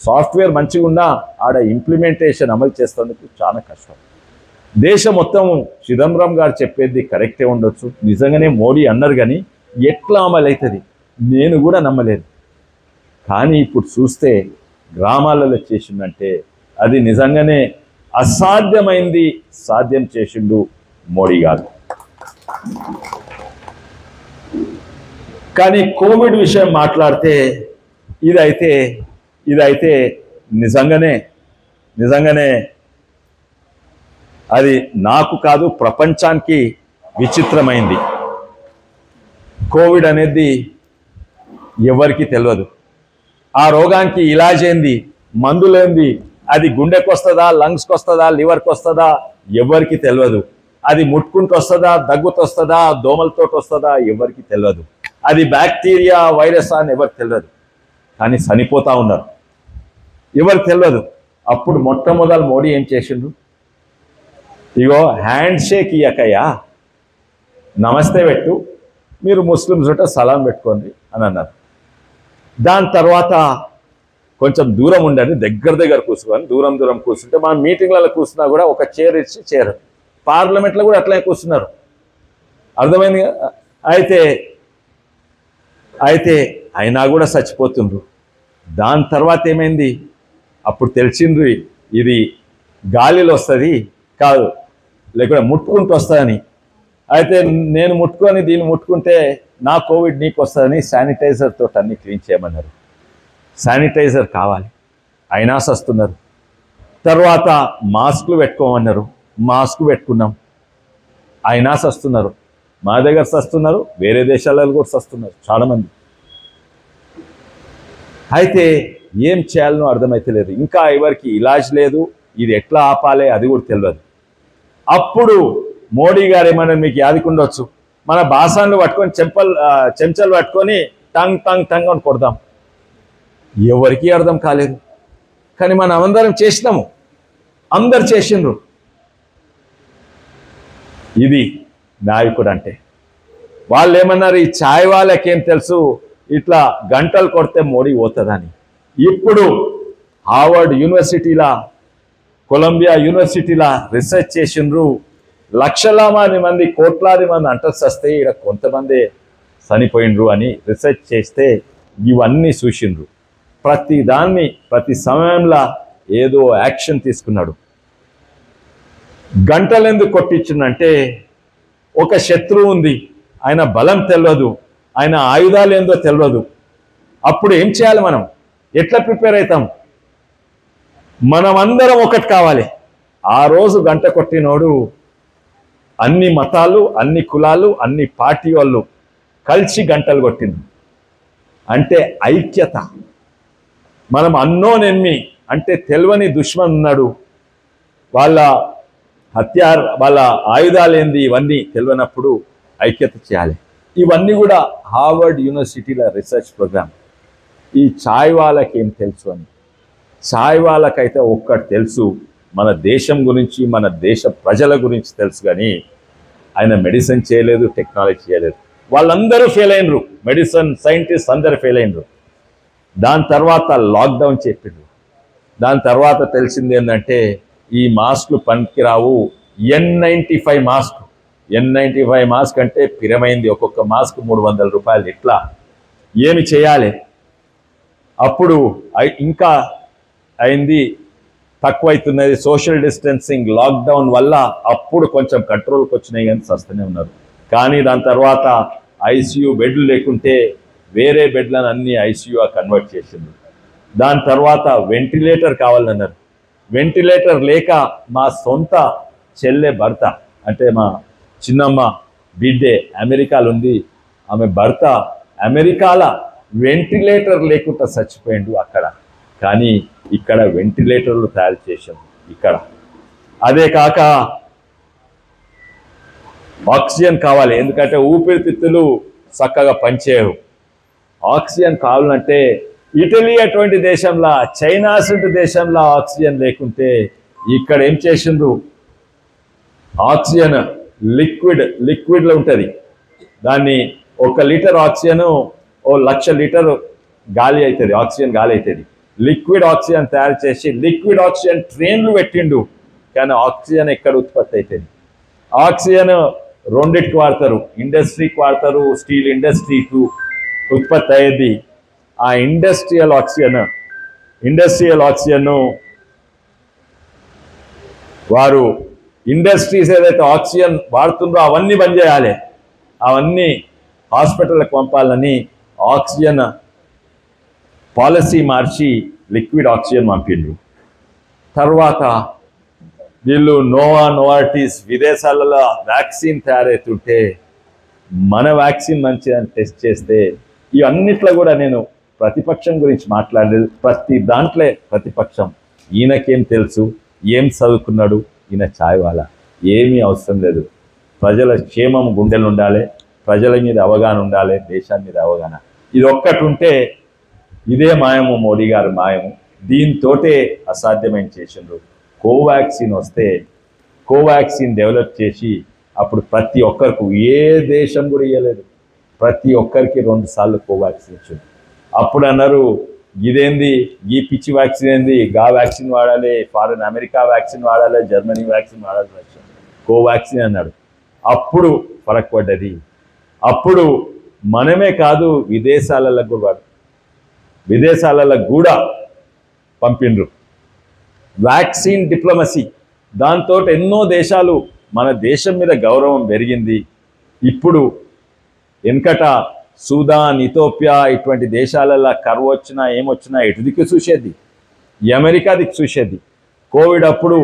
సాఫ్ట్వేర్ మంచిగా ఉన్నా ఆడ ఇంప్లిమెంటేషన్ అమలు చేసేందుకు చాలా కష్టం. దేశం మొత్తం చిదంబరం గారు చెప్పేది కరెక్టే ఉండొచ్చు, నిజంగానే మోడీ అన్నారు, కానీ ఎట్లా అమలు అవుతుంది నేను కూడా నమ్మలేదు. కానీ ఇప్పుడు చూస్తే గ్రామాలలో చేసిందంటే అది నిజంగానే అసాధ్యమైంది సాధ్యం చేసిండు మోడీ గారు. కానీ కోవిడ్ విషయం మాట్లాడితే ఇదైతే నిజంగానే అది నాకు కాదు ప్రపంచానికి విచిత్రమైంది. కోవిడ్ అనేది ఎవరికి తెలియదు. ఆ రోగానికి ఇలాజ్ ఏంది, మందులేంది, అది గుండెకి వస్తుందా, లంగ్స్కి వస్తుందా, లివర్కి వస్తుందా ఎవరికి తెలియదు. అది ముట్టుకుంటూ వస్తుందా, దగ్గుతో వస్తుందా, దోమలతో వస్తుందా ఎవరికి తెలియదు. అది బ్యాక్టీరియా వైరస్ అని ఎవరికి తెలియదు. కానీ చనిపోతా ఉన్నారు, ఎవరికి తెలియదు. అప్పుడు మొట్టమొదలు మోడీ ఏం చేసిండు, ఇగో హ్యాండ్ షేక్ ఇయ్యకయ్యా, నమస్తే పెట్టు, మీరు ముస్లిమ్స్ ఉంటే సలాం పెట్టుకోండి అని అన్నారు. దాని తర్వాత కొంచెం దూరం ఉండండి, దగ్గర కూర్చోని దూరం కూర్చుంటే మా మీటింగ్లలో కూర్చున్నా కూడా ఒక చైర్ ఇచ్చి చైర్, పార్లమెంట్లో కూడా అట్లనే కూర్చున్నారు. అర్థమైంది కదా. అయితే అయినా కూడా చచ్చిపోతుండ్రు. దాని తర్వాత ఏమైంది, అప్పుడు తెలిసిండ్రు ఇది గాలిలో వస్తుంది కాదు, లేకపోతే ముట్టుకుంటూ వస్తుందని. అయితే నేను ముట్టుకొని దీన్ని ముట్టుకుంటే నా కోవిడ్ నీకు వస్తుందని శానిటైజర్ తోటి అన్ని క్లీన్ చేయమన్నారు. శానిటైజర్ కావాలి, అయినా సస్తున్నారు. తర్వాత మాస్కులు పెట్టుకోమన్నారు, మాస్క్ పెట్టుకున్నాం, అయినా సస్తున్నారు. మా దగ్గర సస్తున్నారు, వేరే దేశాలలో కూడా సస్తున్నారు చాలామంది. అయితే ఏం చేయాలనో అర్థమైతలేదు. ఇంకా ఎవరికి ఇలాజ్ లేదు, ఇది ఎట్లా ఆపాలి అది కూడా తెలియదు. అప్పుడు మోడీ గారు ఏమన్నా మీకు యాదికుండొచ్చు, మన బాసాన్లు పట్టుకొని చెంచాలు పట్టుకొని టంగ్ టంగ్ టంగ్ అని కొడదాం. ఎవరికి అర్థం కాలేదు. కానీ మనం అందరం చేసినాము, అందరు చేసిండ్రు. ఇది నాయకుడు అంటే. వాళ్ళు ఏమన్నారు, ఈ ఛాయ్ వాళ్ళకేం తెలుసు, ఇట్లా గంటలు కొడితే మోడీ పోతుందని. ఇప్పుడు హార్వర్డ్ యూనివర్సిటీలా, కొలంబియా యూనివర్సిటీలా రీసెర్చ్ చేసిండ్రు. లక్షలాది మంది, కోట్లాది మంది అంటర్స్ వస్తే ఇక్కడ కొంతమంది చనిపోయిండ్రు అని రీసెర్చ్ చేస్తే ఇవన్నీ చూసిండ్రు. ప్రతి సమయంలో ఏదో యాక్షన్ తీసుకున్నాడు. గంటలు ఎందుకు కొట్టించిందంటే, ఒక శత్రువు ఉంది, ఆయన బలం తెలియదు, ఆయన ఆయుధాలు ఏందో తెలియదు. అప్పుడు ఏం చేయాలి, మనం ఎట్లా ప్రిపేర్ అవుతాం? మనం అందరం ఒకటి కావాలి. ఆ రోజు గంట కొట్టినోడు అన్ని మతాలు, అన్ని కులాలు, అన్ని పార్టీ వాళ్ళు కలిసి గంటలు కొట్టింది. అంటే ఐక్యత. మనం అన్నోన్ ఎన్మి అంటే తెలియని దుష్మన్ ఉన్నాడు, వాళ్ళ వాళ్ళ ఆయుధాలు ఏంది ఇవన్నీ తెలియనప్పుడు ఐక్యత చేయాలి. ఇవన్నీ కూడా హార్వర్డ్ యూనివర్సిటీల రీసెర్చ్ ప్రోగ్రామ్. ఈ ఛాయ్ వాళ్ళకి ఏం తెలుసు అని, ఛాయ్ వాళ్ళకైతే ఒక్కటి తెలుసు, మన దేశం గురించి, మన దేశ ప్రజల గురించి తెలుసు. కానీ ఆయన మెడిసిన్ చేయలేదు, టెక్నాలజీ చేయలేదు. వాళ్ళందరూ ఫెయిల్ అయినరు, మెడిసిన్ సైంటిస్ట్ అందరూ ఫెయిల్ అయినరు. దాని తర్వాత లాక్డౌన్ చెప్పిండ్రు. దాని తర్వాత తెలిసింది ఏంటంటే, ఈ మాస్కులు పనికిరావు, N95 మాస్క్. N95 మాస్క్ అంటే పిరమైంది, ఒక్కొక్క మాస్క్ 300 రూపాయలు. ఇట్లా ఏమి చేయాలి? అప్పుడు ఇంకా అయింది, తక్కువైతున్నది. సోషల్ డిస్టెన్సింగ్, లాక్డౌన్ వల్ల అప్పుడు కొంచెం కంట్రోల్కి వచ్చినాయి, కానీ సస్తూనే ఉన్నారు. కానీ దాని తర్వాత ఐసీయూ బెడ్లు లేకుంటే వేరే బెడ్లను అన్ని ఐసీయూగా కన్వర్ట్ చేసింది. దాని తర్వాత వెంటిలేటర్ కావాలన్నారు. వెంటిలేటర్ లేక మా సొంత చెల్లె భర్త, అంటే మా చిన్నమ్మ బిడ్డే అమెరికాలో ఉంది, ఆమె భర్త అమెరికాల వెంటిలేటర్ లేకుండా చచ్చిపోయిండు అక్కడ. కానీ ఇక్కడ వెంటిలేటర్లు తయారు చేసాం ఇక్కడ. అదే కాక ఆక్సిజన్ కావాలి, ఎందుకంటే ఊపిరితిత్తులు చక్కగా పనిచేయవు. ఆక్సిజన్ కావాలంటే ఇటలీ అటువంటి దేశంలో, చైనా అటువంటి దేశంలో ఆక్సిజన్ లేకుంటే ఇక్కడ ఏం చేసిండ్రు, ఆక్సిజన్ లిక్విడ్లో ఉంటుంది. దాన్ని 1 లీటర్ ఆక్సిజన్ 1,00,000 లీటర్ గాలి అవుతుంది, ఆక్సిజన్ గాలి అవుతుంది. లిక్విడ్ ఆక్సిజన్ తయారు చేసి లిక్విడ్ ఆక్సిజన్ ట్రైన్లు పెట్టిండు. కానీ ఆక్సిజన్ ఎక్కడ ఉత్పత్తి అవుతుంది? ఆక్సిజన్ రెండిటికి వాడతారు, ఇండస్ట్రీకి వాడతారు, స్టీల్ ఇండస్ట్రీకి ఉత్పత్తి అయ్యేది. ఆ ఇండస్ట్రియల్ ఆక్సిజన్ వారు ఇండస్ట్రీస్ ఏదైతే ఆక్సిజన్ వాడుతుందో అవన్నీ బంద్ చేయాలి, అవన్నీ హాస్పిటల్కి పంపాలని ఆక్సిజన్ పాలసీ మార్చి లిక్విడ్ ఆక్సిజన్ పంపిండ్రు. తర్వాత వీళ్ళు నోవార్టిస్ విదేశాలలో వ్యాక్సిన్ తయారవుతుంటే మన వ్యాక్సిన్ మంచిగా టెస్ట్ చేస్తే ఇవన్నిట్లో కూడా నేను ప్రతిపక్షం గురించి మాట్లాడలేదు. ప్రతి దాంట్లో ప్రతిపక్షం ఈయనకేం తెలుసు, ఏం చదువుకున్నాడు, ఈయన ఛాయ్ వాలా, ఏమీ అవసరం లేదు. ప్రజల క్షేమం గుండెలు ఉండాలి, ప్రజల మీద అవగాహన ఉండాలి, దేశాన్ని మీద అవగాహన. ఇది ఒక్కటి ఉంటే ఇదే మాయము, మోడీ గారు మాయము. దీంతోటే అసాధ్యమైన చేసిండ్రు. కోవాక్సిన్ వస్తే కోవాక్సిన్ డెవలప్ చేసి అప్పుడు ప్రతి ఒక్కరికి, ఏ దేశం కూడా ఇవ్వలేదు, ప్రతి ఒక్కరికి 2 సార్లు కోవాక్సిన్ ఇచ్చింది. అప్పుడు అన్నారు ఇదేంది, ఈ పిచ్చి వ్యాక్సిన్ ఏంది, గా వ్యాక్సిన్ వాడాలి, ఫారెన్ అమెరికా వ్యాక్సిన్ వాడాలి, జర్మనీ వ్యాక్సిన్ వాడాలి, కోవాక్సిన్ అన్నాడు. అప్పుడు ఫరక్ పడ్డది. అప్పుడు మనమే కాదు విదేశాలకు కూడా పంపిండ్రు. వ్యాక్సిన్ డిప్లొమసీ, దాంతో ఎన్నో దేశాలు మన దేశం మీద గౌరవం పెరిగింది. ఇప్పుడు వెనకట సూదాన్, ఇథోపియా ఇటువంటి దేశాలలో కరువు వచ్చినా ఏమొచ్చినా ఎటు దిక్కు చూసేది, ఈ అమెరికా దిక్కు చూసేది. కోవిడ్ అప్పుడు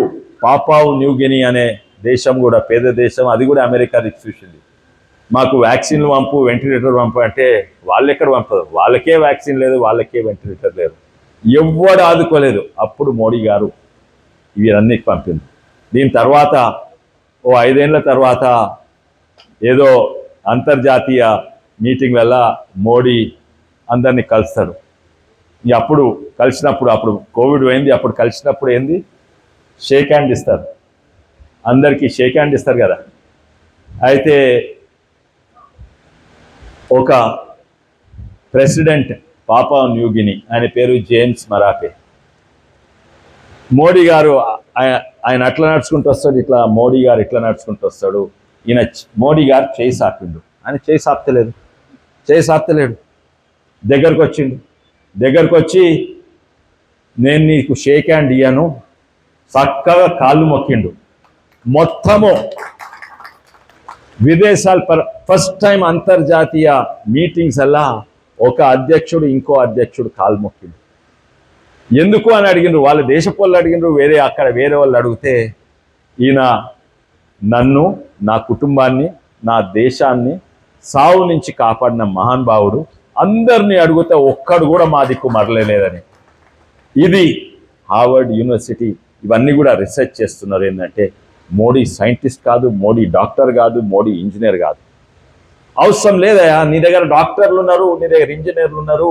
పాపావు న్యూగిని అనే దేశం కూడా పేద దేశం, అది కూడా అమెరికా దిక్కు చూసింది. మాకు వ్యాక్సిన్లు పంపు, వెంటిలేటర్ పంపు అంటే వాళ్ళు ఎక్కడ పంపదు, వాళ్ళకే వ్యాక్సిన్ లేదు, వాళ్ళకే వెంటిలేటర్ లేదు, ఎవ్వడు ఆదుకోలేదు. అప్పుడు మోడీ గారు ఇవన్నీ పంపింది. దీని తర్వాత ఓ 5 ఏళ్ల తర్వాత ఏదో అంతర్జాతీయ మీటింగ్ వల్ల మోడీ అందరినీ కలుస్తాడు. అప్పుడు కలిసినప్పుడు, అప్పుడు కోవిడ్ పోయింది, అప్పుడు కలిసినప్పుడు ఏంది, షేక్ హ్యాండ్ ఇస్తారు, అందరికీ షేక్ హ్యాండ్ ఇస్తారు కదా. అయితే ఒక ప్రెసిడెంట్ పాపా న్యూగిని, ఆయన పేరు జేమ్స్ మరాపే. మోడీ గారు ఆయన అట్లా నడుచుకుంటూ వస్తాడు, ఇట్లా మోడీ గారు ఇట్లా నడుచుకుంటూ వస్తాడు. ఈయన మోడీ గారు చేయి సాపిండు, ఆయన చేయి సాప్తలేడు. దగ్గరకు వచ్చి నేను నీకు షేక్ హ్యాండ్ ఇయ్యను, చక్కగా కాళ్ళు మొక్కిండు. మొత్తము విదేశాల ఫస్ట్ టైం అంతర్జాతీయ మీటింగ్స్ అలా ఒక అధ్యక్షుడు ఇంకో అధ్యక్షుడు కాలు మొక్కిండు. ఎందుకు అని అడిగిండ్రు, వాళ్ళ దేశపు వాళ్ళు అడిగిండ్రు, వేరే వాళ్ళు అడిగితే ఈయన నన్ను, నా కుటుంబాన్ని, నా దేశాన్ని సావు నుంచి కాపాడిన మహానుభావుడు, అందరినీ అడిగితే ఒక్కడు కూడా మా దిక్కు మరలేదని. ఇది హార్వర్డ్ యూనివర్సిటీ ఇవన్నీ కూడా రీసెర్చ్ చేస్తున్నారు. ఏంటంటే మోడీ సైంటిస్ట్ కాదు, మోడీ డాక్టర్ కాదు, మోడీ ఇంజనీర్ కాదు. అవసరం లేదయా, నీ దగ్గర డాక్టర్లు ఉన్నారు, నీ దగ్గర ఇంజనీర్లు ఉన్నారు.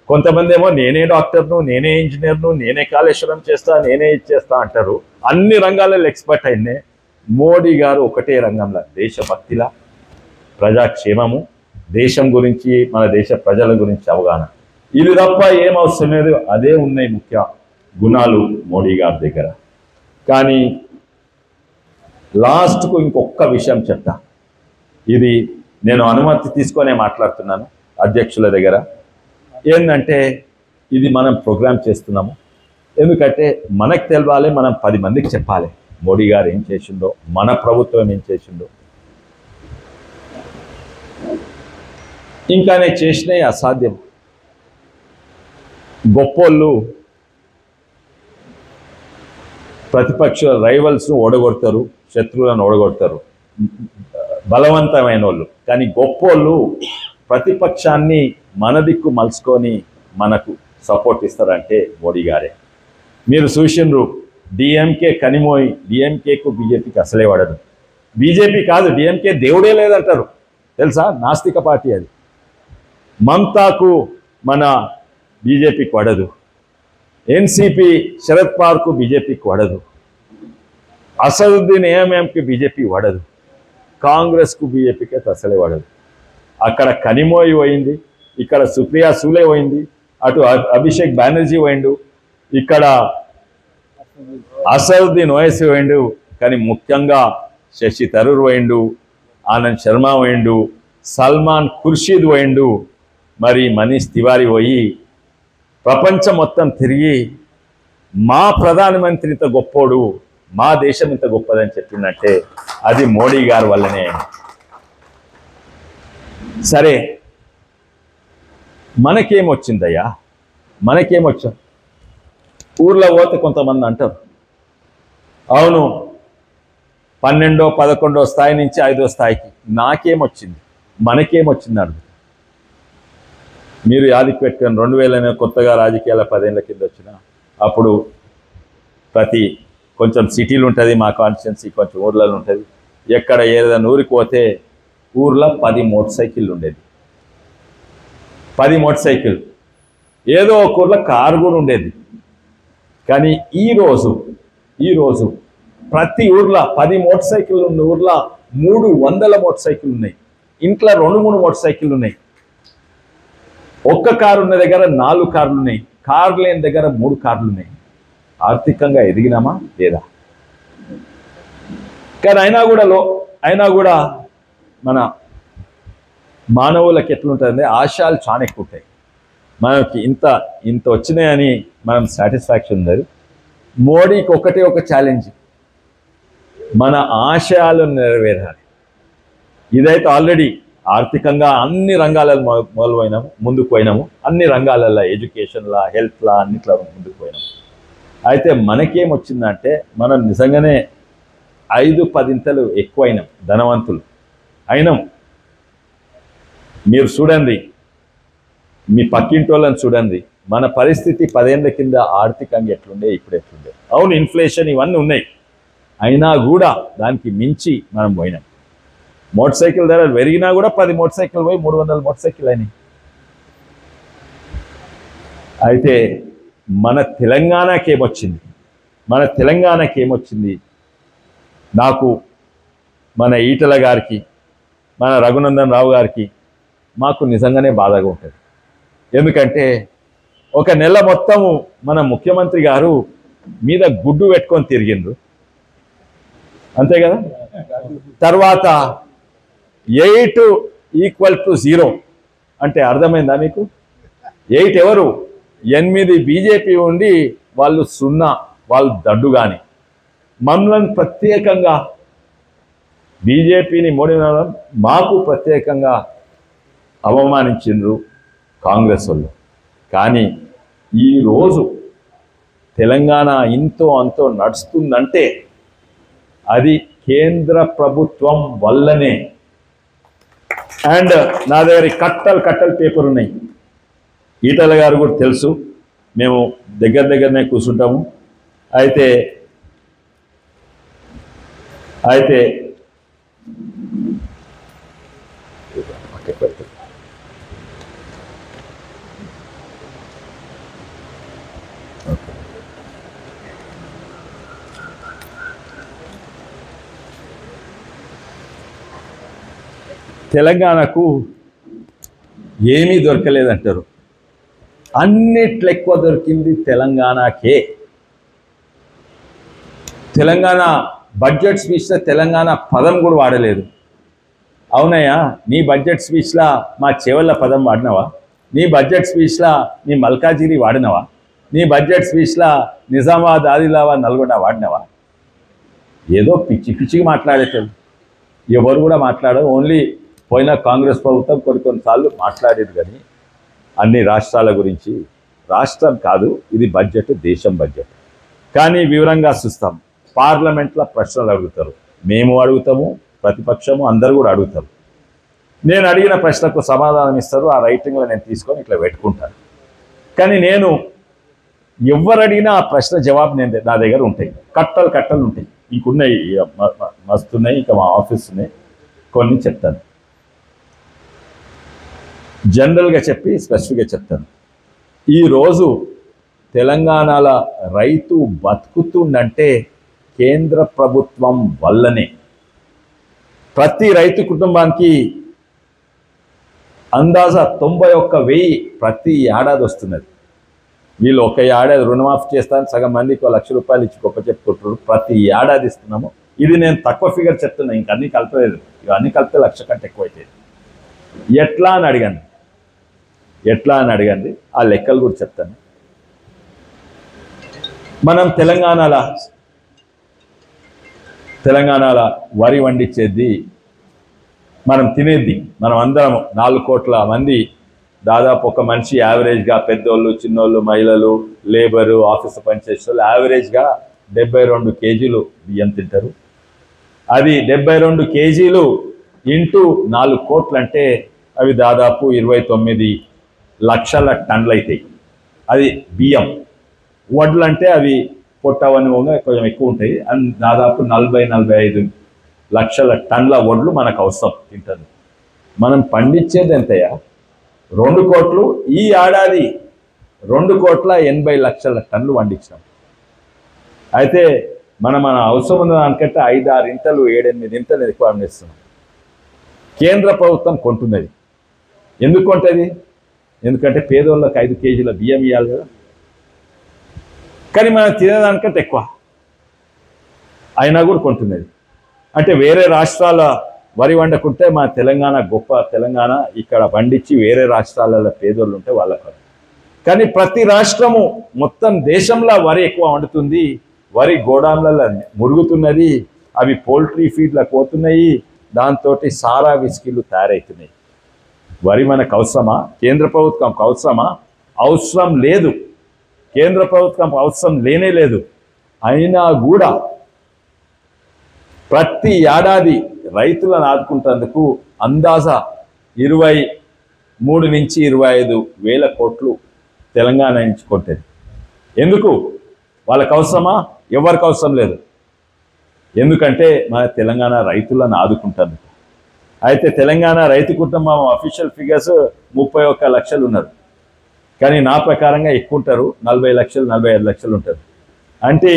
కొంతమంది ఏమో నేనే డాక్టర్ను, నేనే ఇంజనీర్ను, నేనే కాళేశ్వరం చేస్తా, నేనే ఇచ్చేస్తా అంటారు. అన్ని రంగాలలో ఎక్స్పర్ట్ అయినే. మోడీ గారు ఒకటే రంగంలో, దేశభక్తిలా, ప్రజాక్షేమము, దేశం గురించి, మన దేశ ప్రజల గురించి అవగాహన, ఇది తప్ప ఏం అవసరం లేదు. అదే ఉన్నాయి ముఖ్య గుణాలు మోడీ గారి దగ్గర. కానీ లాస్ట్కు ఇంకొక విషయం చెప్తా, ఇది నేను అనుమతి తీసుకొనే మాట్లాడుతున్నాను అధ్యక్షుల దగ్గర. ఏంటంటే ఇది మనం ప్రోగ్రామ్ చేస్తున్నాము, ఎందుకంటే మనకు తెలవాలి, మనం 10 మందికి చెప్పాలి మోడీ గారు ఏం చేసిండో, మన ప్రభుత్వం ఏం చేసిండో. ఇంకా నేను చేసినవి అసాధ్యం. గొప్పోళ్ళు ప్రతిపక్ష రైవల్స్ను ఓడగొడతారు, శత్రువులను ఓడగొడతారు, బలవంతమైన వాళ్ళు. కానీ గొప్పోళ్ళు ప్రతిపక్షాన్ని మన దిక్కు మలుచుకొని మనకు సపోర్ట్ ఇస్తారంటే మోడీ గారే. మీరు చూసిండ్రు, డిఎంకే కనిమోయి, డిఎంకేకు బీజేపీకి అసలే పడదు. బీజేపీ కాదు, డిఎంకే దేవుడే లేదంటారు, తెలుసా, నాస్తిక పార్టీ అది. మమతాకు మన బీజేపీకి పడదు, ఎన్సీపీ శరద్ పవార్కు బీజేపీకి పడదు, అసదుద్దీన్ ఏఎంఎంకి బీజేపీ పడదు, కాంగ్రెస్కు బీజేపీకి అసలే పడదు. అక్కడ కనిమోయి పోయింది, ఇక్కడ సుప్రియా సూలే పోయింది, అటు అభిషేక్ బెనర్జీ పోయిండు, ఇక్కడ అసదుద్దీన్ ఓవైసీ పోయిండు. కానీ ముఖ్యంగా శశి థరూర్ పోయిండు, ఆనంద్ శర్మ పోయిండు, సల్మాన్ ఖుర్షీద్ పోయిండు, మరి మనీష్ తివారీ పోయి ప్రపంచం మొత్తం తిరిగి మా ప్రధానమంత్రితో గొప్పోడు, మా దేశం ఇంత గొప్పదని చెప్పిందంటే అది మోడీ గారి వల్లనే. సరే, మనకేమొచ్చిందయ్యా? మనకేమొచ్చా? ఊర్లో పోతే కొంతమంది అంటారు, అవును 12వ 11వ స్థాయి నుంచి 5వ స్థాయికి నాకేమొచ్చింది, మనకేమొచ్చింది అడుగు. మీరు యాదికి పెట్టుకొని 2000 కొత్తగా రాజకీయాల 10 ఏళ్ల కింద వచ్చిన అప్పుడు ప్రతి కొంచెం సిటీలు ఉంటుంది, మా కాన్స్టిట్యున్సీ కొంచెం ఊర్లలో ఉంటుంది. ఎక్కడ ఏదైనా ఊరికి పోతే ఊర్లో 10 మోటార్ సైకిళ్ళు ఉండేది. 10 మోటార్ సైకిల్, ఏదో ఒక ఊర్లో కారు కూడా ఉండేది. కానీ ఈరోజు ప్రతి ఊర్లో 10 మోటార్ సైకిళ్ళు ఉన్న ఊర్లో 300 మోటార్ సైకిళ్ళు ఉన్నాయి. ఇంట్లో 2-3 మోటార్ సైకిళ్ళు ఉన్నాయి. ఒక్క కారు ఉన్న దగ్గర 4 కార్లు ఉన్నాయి. కారు లేని దగ్గర 3 కార్లు ఉన్నాయి. ఆర్థికంగా ఎదిగినామా లేదా? కానీ అయినా కూడా మన మానవులకు ఎట్లుంటుందంటే ఆశయాలు చాలా ఎక్కువ ఉంటాయి. మనకి ఇంత వచ్చినాయని మనం సాటిస్ఫాక్షన్ ఉండదు. మోడీకి ఒకటే ఒక ఛాలెంజ్, మన ఆశయాలు నెరవేరాలి. ఇదైతే ఆల్రెడీ ఆర్థికంగా అన్ని రంగాలలో ముందుకు పోయినాము. అన్ని రంగాలలో, ఎడ్యుకేషన్లా, హెల్త్లా, అన్నిట్లో ముందుకు పోయినాము. అయితే మనకేమొచ్చిందంటే మనం నిజంగానే 5-10 ఎక్కువైనాం, ధనవంతులు అయినాం. మీరు చూడండి, మీ పక్కింటోళ్ళని చూడండి, మన పరిస్థితి 10 ఏళ్ల కింద ఆర్థికంగా ఎట్లుండే, ఇప్పుడు ఎట్లుండే. అవును, ఇన్ఫ్లేషన్ ఇవన్నీ ఉన్నాయి, అయినా కూడా దానికి మించి మనం పోయినాం. మోటార్ సైకిల్ ధరలు పెరిగినా కూడా 10 మోటార్ సైకిల్ పోయి 300 మోటార్ సైకిల్ అయినాయి. అయితే మన తెలంగాణకి ఏమొచ్చింది? నాకు మన ఈటల గారికి, మన రఘునందన్ రావు గారికి మాకు నిజంగానే బాధగా ఉంటుంది. ఎందుకంటే ఒక నెల మొత్తము మన ముఖ్యమంత్రి గారు మీద గుడ్డు పెట్టుకొని తిరిగిండ్రు, అంతే కదా. తర్వాత 8 = 0 అంటే అర్థమైందా మీకు? 8 ఎవరు? 8 బీజేపీ ఉండి వాళ్ళు 0, వాళ్ళు దడ్డు. కానీ మమ్మల్ని ప్రత్యేకంగా బీజేపీని మోడీ మాకు ప్రత్యేకంగా అవమానించిండ్రు కాంగ్రెస్ వాళ్ళు. కానీ ఈరోజు తెలంగాణ ఇంతో అంతో నడుస్తుందంటే అది కేంద్ర ప్రభుత్వం వల్లనే. అండ్ నా దగ్గర కట్టలు పేపర్ ఉన్నాయి. ఈటల గారు కూడా తెలుసు, మేము దగ్గరనే కూర్చుంటాము. అయితే తెలంగాణకు ఏమీ దొరకలేదంటారు, అన్నిట్లో ఎక్కువ దొరికింది తెలంగాణకే. తెలంగాణ బడ్జెట్ స్పీచ్లో తెలంగాణ పదం కూడా వాడలేదు. అవునయ్యా, నీ బడ్జెట్ స్పీచ్లో మా చెవెళ్ళ పదం వాడినవా? నీ బడ్జెట్ స్పీచ్లో నీ మల్కాజిగిరి వాడినవా? నీ బడ్జెట్ స్పీచ్లో నిజామాబాద్, ఆదిలాబాద్, నల్గొండ వాడినవా? ఏదో పిచ్చిగా మాట్లాడేటారు, ఎవరు కూడా మాట్లాడరు. ఓన్లీ పోయిన కాంగ్రెస్ ప్రభుత్వం కొన్నిసార్లు మాట్లాడేది, కానీ అన్ని రాష్ట్రాల గురించి. రాష్ట్రం కాదు ఇది, బడ్జెట్ దేశం బడ్జెట్. కానీ వివరంగా చూస్తాం, పార్లమెంట్లో ప్రశ్నలు అడుగుతారు, మేము అడుగుతాము, ప్రతిపక్షము అందరూ కూడా అడుగుతారు. నేను అడిగిన ప్రశ్నకు సమాధానం ఇస్తారు, ఆ రైటింగ్లో నేను తీసుకొని ఇట్లా పెట్టుకుంటాను. కానీ నేను ఎవరు అడిగినా ఆ ప్రశ్న జవాబు నా దగ్గర ఉంటాయి, కట్టలు ఉంటాయి. ఇంకున్నాయి, మస్తున్నాయి, ఇంకా మా ఆఫీస్ ఉన్నాయి, కొన్ని చెప్తాను. జనరల్గా చెప్పి స్పెసిఫిక్గా చెప్తాను. ఈరోజు తెలంగాణలో రైతు బతుకుతుందంటే కేంద్ర ప్రభుత్వం వల్లనే. ప్రతి రైతు కుటుంబానికి అందాజా 91,000 ప్రతి ఏడాది వస్తున్నది. వీళ్ళు ఒక ఏడాది రుణమాఫీ చేస్తాను, సగం మందికి 1,00,000 రూపాయలు ఇచ్చి గొప్ప చెప్పుకుంటారు. ప్రతి ఏడాది ఇస్తున్నాము. ఇది నేను తక్కువ ఫిగర్ చెప్తున్నా, ఇంక అన్నీ కలపలేదు. ఇక అన్నీ కలిపితే 1,00,000 కంటే ఎక్కువ అవుతుంది. ఎట్లా అని అడగండి, ఆ లెక్కలు కూడా చెప్తాను. మనం తెలంగాణలో తెలంగాణలో వరి వండించేది మనం తినేది మనం అందరం 4 కోట్ల మంది దాదాపు ఒక మనిషి యావరేజ్గా పెద్దోళ్ళు చిన్నోళ్ళు మహిళలు లేబరు ఆఫీసు పనిచేసే వాళ్ళు యావరేజ్గా 72 కేజీలు బియ్యం తింటారు. అది 72 కేజీలు ఇంటూ 4 కోట్లు అంటే అవి దాదాపు 29 లక్షల టన్నులు అవుతాయి. అది బియ్యం. వడ్లు అంటే అవి పొట్టవని కొంచెం ఎక్కువ ఉంటాయి. దాదాపు 40-45 లక్షల టన్నుల వడ్లు మనకు అవసరం తింటుంది. మనం పండించేది ఎంతయ్యా? 2 కోట్లు. ఈ ఏడాది 2,80,00,000 టన్నులు పండించాం. అయితే మన అవసరం ఉన్న దానికంటే 5-6 ఇంతలు 7-8 ఇంతలు ఎక్కువ పండిస్తున్నాం. కేంద్ర ప్రభుత్వం కొంటున్నది. ఎందుకు కొంటది? ఎందుకంటే పేదోళ్ళకి 5 కేజీల బియ్యం ఇవ్వాలి కదా. కానీ మనం తినేదానికంటే ఎక్కువ అయినా కూడా కొంటున్నది. అంటే వేరే రాష్ట్రాల వరి వండకుంటే మన తెలంగాణ గొప్ప. తెలంగాణ ఇక్కడ పండించి వేరే రాష్ట్రాలలో పేదోళ్ళు ఉంటే వాళ్ళకు. కానీ ప్రతి రాష్ట్రము మొత్తం దేశంలో వరి ఎక్కువ వండుతుంది. వరి గోడాంలలో మురుగుతున్నది. అవి పోల్ట్రీ ఫీడ్లకు పోతున్నాయి. దాంతో సారా విస్కీలు తయారవుతున్నాయి. వరి మనకు అవసరమా? కేంద్ర ప్రభుత్వంకి అవసరమా? అవసరం లేదు. కేంద్ర ప్రభుత్వం అవసరం లేనే లేదు. అయినా కూడా ప్రతి ఏడాది రైతులను ఆదుకుంటేందుకు అందాజా 23 నుంచి 25 వేల కోట్లు తెలంగాణ నుంచి కొంటది. ఎందుకు? వాళ్ళకి అవసరమా? ఎవరికి అవసరం లేదు. ఎందుకంటే మన తెలంగాణ రైతులను ఆదుకుంటేందుకు. అయితే తెలంగాణ రైతు కుటుంబం అఫీషియల్ ఫిగర్స్ 31 లక్షలు ఉన్నారు. కానీ నా ప్రకారంగా ఎక్కువ ఉంటారు. 40 లక్షలు 45 లక్షలు ఉంటారు. అంటే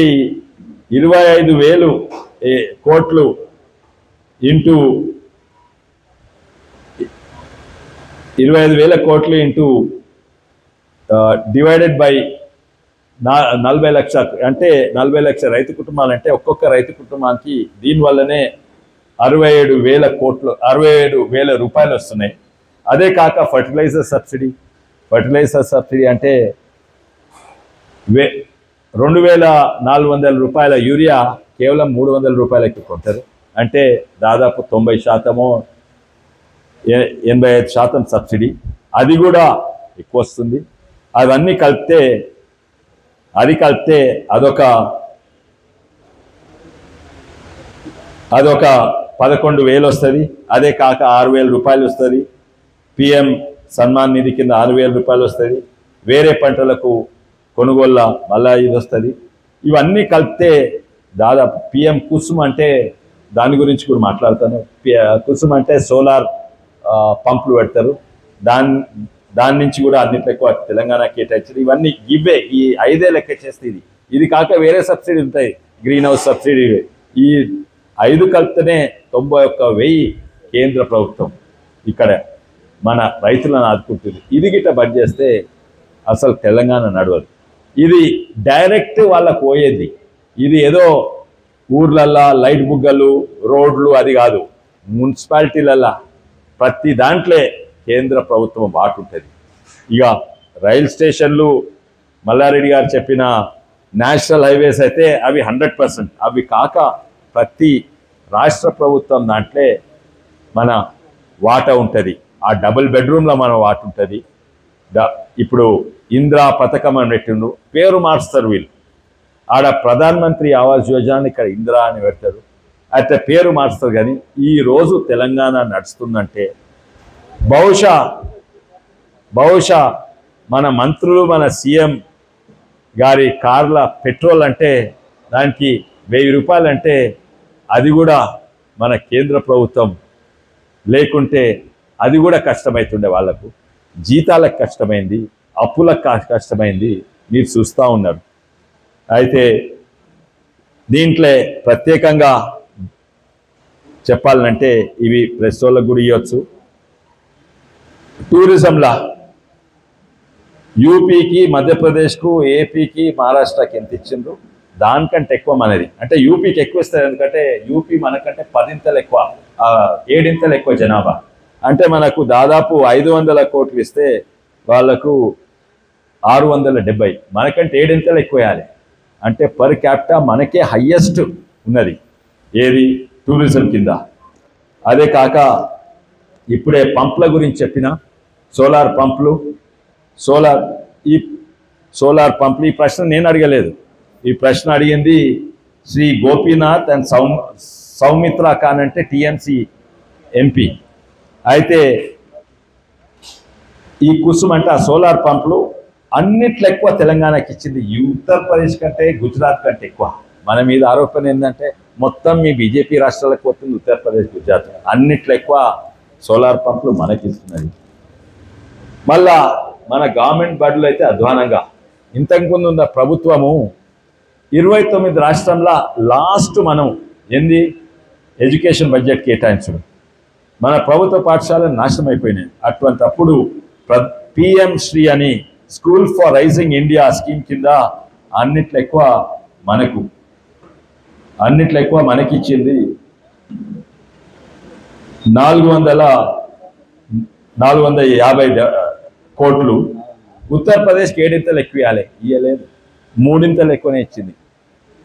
25,000 కోట్లు ఇంటూ 25,000 కోట్లు ఇంటూ డివైడెడ్ బై 40 లక్షలు అంటే 40 లక్షల రైతు కుటుంబాలు అంటే ఒక్కొక్క రైతు కుటుంబానికి దీనివల్లనే 67,000 కోట్లు 67,000 రూపాయలు వస్తున్నాయి. అదే కాక ఫర్టిలైజర్ సబ్సిడీ అంటే 2,400 రూపాయల యూరియా కేవలం 300 రూపాయలకి కొంటారు. అంటే దాదాపు 90% 85% సబ్సిడీ. అది కూడా ఎక్కువ వస్తుంది. అవన్నీ కలిపితే అదొక 11,000 వస్తుంది. అదే కాక 6,000 రూపాయలు వస్తుంది. పిఎం సన్మాన్ నిధి కింద 6,000 రూపాయలు వస్తుంది. వేరే పంటలకు కొనుగోళ్ళ మళ్ళా ఇది వస్తుంది. ఇవన్నీ కలిపితే దాదాపు పిఎం కుసుమ్ అంటే దాని గురించి కూడా మాట్లాడతాను. కుసుమ్ అంటే సోలార్ పంపులు పెడతారు. దాని నుంచి కూడా అన్నింటి ఎక్కువ తెలంగాణ కేటాయించారు. ఇవన్నీ ఇవే ఈ 5 లెక్క చేస్తే ఇది కాక వేరే సబ్సిడీ ఉంటాయి. Green house subsidy. ఈ 5 కలిపితేనే 91,000 కేంద్ర ప్రభుత్వం ఇక్కడ మన రైతులను ఆదుకుంటుంది. ఇది గిట్ట బంద్ చేస్తే అసలు తెలంగాణ నడవదు. ఇది డైరెక్ట్ వాళ్ళకు పోయేది. ఇది ఏదో ఊర్లల్లో లైట్ బుగ్గలు రోడ్లు అది కాదు. మున్సిపాలిటీలల్లో ప్రతి దాంట్లో కేంద్ర ప్రభుత్వం వాటు ఉంటుంది. ఇక రైల్ స్టేషన్లు మల్లారెడ్డి గారు చెప్పిన నేషనల్ హైవేస్ అయితే అవి 100%. అవి కాక ప్రతి రాష్ట్ర ప్రభుత్వం దాంట్లో మన వాటా ఉంటుంది. ఆ డబుల్ బెడ్రూమ్లో మన వాట ఉంటుంది. ఇప్పుడు ఇందిరా పథకం అని పెట్టిండ్రు. పేరు మార్చుతారు వీళ్ళు. ఆడ ప్రధాన మంత్రి ఆవాస్ యోజన ఇక్కడ ఇందిరా అని పెడతారు. అయితే పేరు మార్చుతారు. కానీ ఈరోజు తెలంగాణ నడుస్తుందంటే బహుశా మన మంత్రులు మన సీఎం గారి కార్ల పెట్రోల్ అంటే దానికి 1000 రూపాయలు అంటే అది కూడా మన కేంద్ర ప్రభుత్వం లేకుంటే అది కూడా కష్టమవుతుండే. వాళ్లకు జీతాలకు కష్టమైంది, అప్పులకు కష్టమైంది. మీరు చూస్తూ ఉన్నారు. అయితే దీంట్లో ప్రత్యేకంగా చెప్పాలంటే ఇవి ప్రెస్ వాళ్ళకు కూడా ఇవ్వచ్చు. టూరిజంలా యూపీకి మధ్యప్రదేశ్కు ఏపీకి మహారాష్ట్రకి ఎంత ఇచ్చిండ్రు దానికంటే ఎక్కువ మనది. అంటే యూపీకి ఎక్కువ ఇస్తారు. ఎందుకంటే యూపీ మనకంటే 10 ఇంతలు ఎక్కువ 7 ఇంతలు ఎక్కువ జనాభా. అంటే మనకు దాదాపు 500 కోట్లు ఇస్తే వాళ్ళకు 670. మనకంటే 7 ఇంతలు ఎక్కువ వేయాలి. అంటే పర్ క్యాపిటా మనకే హయ్యెస్ట్ ఉన్నది. ఏది టూరిజం కింద. అదే కాక ఇప్పుడే పంప్ల గురించి చెప్పిన సోలార్ పంపులు, సోలార్ పంపులు. ఈ ప్రశ్న నేను అడగలేదు, ఈ ప్రశ్న అడిగింది శ్రీ గోపీనాథ్ అండ్ సౌమిత్రా ఖాన్ అంటే టీఎంసీ ఎంపీ. అయితే ఈ కుసుమ్ అంటే ఆ సోలార్ పంపులు అన్నిట్లో ఎక్కువ తెలంగాణకి ఇచ్చింది. ఈ ఉత్తరప్రదేశ్ కంటే గుజరాత్ కంటే ఎక్కువ. మన మీద ఆరోపణ ఏంటంటే మొత్తం మీ బీజేపీ రాష్ట్రాలకు పోతుంది, ఉత్తరప్రదేశ్ గుజరాత్ అన్నిట్లో ఎక్కువ సోలార్ పంపులు మనకి ఇస్తున్నది. మళ్ళా మన గవర్నమెంట్ బడులు అయితే అధ్వానంగా. ఇంతకుముందు ఉన్న ప్రభుత్వము 29 రాష్ట్రంలో లాస్ట్ మనం ఏంది ఎడ్యుకేషన్ బడ్జెట్ కేటాయించడం, మన ప్రభుత్వ పాఠశాలలు నాశనం అయిపోయినాయి. అటువంటప్పుడు పిఎం శ్రీ అని school for rising India scheme కింద అన్నిట్లో ఎక్కువ మనకిచ్చింది 450 కోట్లు. ఉత్తరప్రదేశ్కి 7 ఇంతలు ఎక్కువ ఇవ్వలేదు, 3 ఇంతలు ఎక్కువనే ఇచ్చింది.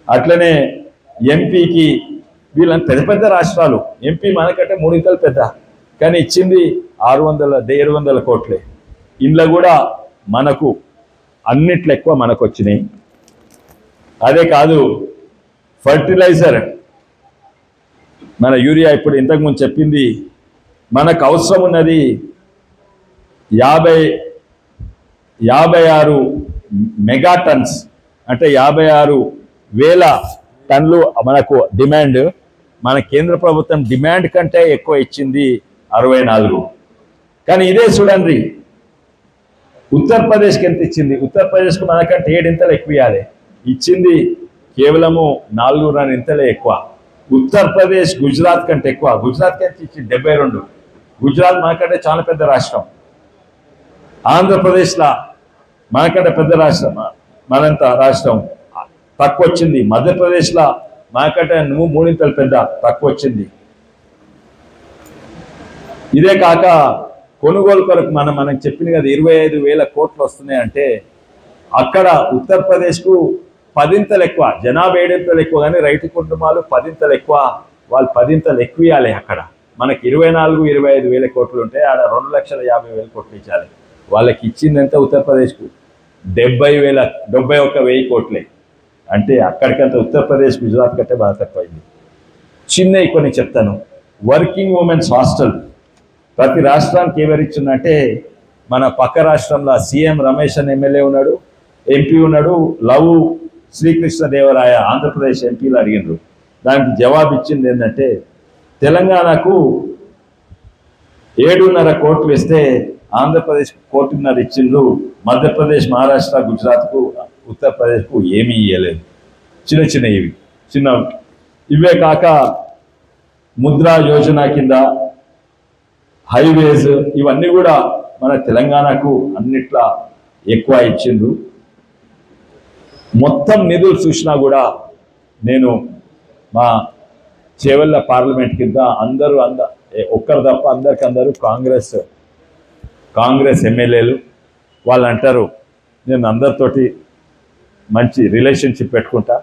అట్లనే ఎంపీకి, వీళ్ళని పెద్ద పెద్ద రాష్ట్రాలు, ఎంపీ మనకంటే 3 ఇంతలు పెద్ద, కానీ ఇచ్చింది 700 కోట్లే. ఇంట్లో కూడా మనకు అన్నిట్లో ఎక్కువ మనకు వచ్చినాయి. అదే కాదు ఫర్టిలైజర్, మన యూరియా ఇప్పుడు ఇంతకుముందు చెప్పింది మనకు అవసరం ఉన్నది 56 మెగాటన్స్, అంటే 56,000 టన్నులు మనకు డిమాండ్. మన కేంద్ర ప్రభుత్వం డిమాండ్ కంటే ఎక్కువ ఇచ్చింది 64. కానీ ఇదే చూడండి ఉత్తరప్రదేశ్కి ఎంత ఇచ్చింది. ఉత్తరప్రదేశ్కు మనకంటే 7 ఇంతలు ఎక్కువ ఇచ్చింది కేవలము 4 ఇంతలే ఎక్కువ. ఉత్తరప్రదేశ్ గుజరాత్ కంటే ఎక్కువ. గుజరాత్ ఎంత ఇచ్చింది 72. గుజరాత్ మనకంటే చాలా పెద్ద రాష్ట్రం. ఆంధ్రప్రదేశ్లో మనకంటే పెద్ద రాష్ట్రం, మనంత రాష్ట్రం తక్కువ వచ్చింది. మధ్యప్రదేశ్లో మనకంటే 3 ఇంతలు పెద్ద, తక్కువ వచ్చింది. ఇదే కాక కొనుగోలు కొరకు మనం చెప్పింది కదా 25,000 కోట్లు వస్తున్నాయి అంటే, అక్కడ ఉత్తరప్రదేశ్కు 10 ఇంతలు ఎక్కువ, జనాభా 7 ఇంతలు ఎక్కువ, కానీ రైతు కుటుంబాలు 10 ఇంతలు ఎక్కువ. వాళ్ళు 10 ఇంతలు ఎక్కువ ఇవ్వాలి. అక్కడ మనకి 24-25,000 కోట్లు ఉంటే ఆడ 2,50,000 కోట్లు ఇచ్చాలి. వాళ్ళకి ఇచ్చిందంతా ఉత్తరప్రదేశ్కు 71,000 కోట్లే. అంటే అక్కడికంత ఉత్తరప్రదేశ్ గుజరాత్ కంటే బాగా తక్కువైంది. చిన్నవి కొన్ని చెప్తాను. వర్కింగ్ ఉమెన్స్ హాస్టల్ ప్రతి రాష్ట్రానికి ఎవరిచ్చిందంటే, మన పక్క రాష్ట్రంలో సీఎం రమేష్ అని ఎమ్మెల్యే ఉన్నాడు, ఎంపీ ఉన్నాడు. లవ్ శ్రీకృష్ణదేవరాయ ఆంధ్రప్రదేశ్ ఎంపీలు అడిగినారు. దానికి జవాబు ఇచ్చింది ఏంటంటే, తెలంగాణకు 7.5 కోట్లు ఇస్తే ఆంధ్రప్రదేశ్ 1.5 ఇచ్చిండ్రు. మధ్యప్రదేశ్, మహారాష్ట్ర, గుజరాత్కు, ఉత్తరప్రదేశ్కు ఏమీ ఇవ్వలేదు. చిన్న ఇవే కాక ముద్రా యోజన కింద హైవేస్, ఇవన్నీ కూడా మన తెలంగాణకు అన్నిట్లా ఎక్కువ ఇచ్చిండ్రు. మొత్తం నిధులు చూసినా కూడా నేను మా చేవెళ్ళ పార్లమెంట్ కింద ఒక్కరు తప్ప అందరు కాంగ్రెస్ ఎమ్మెల్యేలు. వాళ్ళు అంటారు నేను అందరితోటి మంచి రిలేషన్షిప్ పెట్టుకుంటా,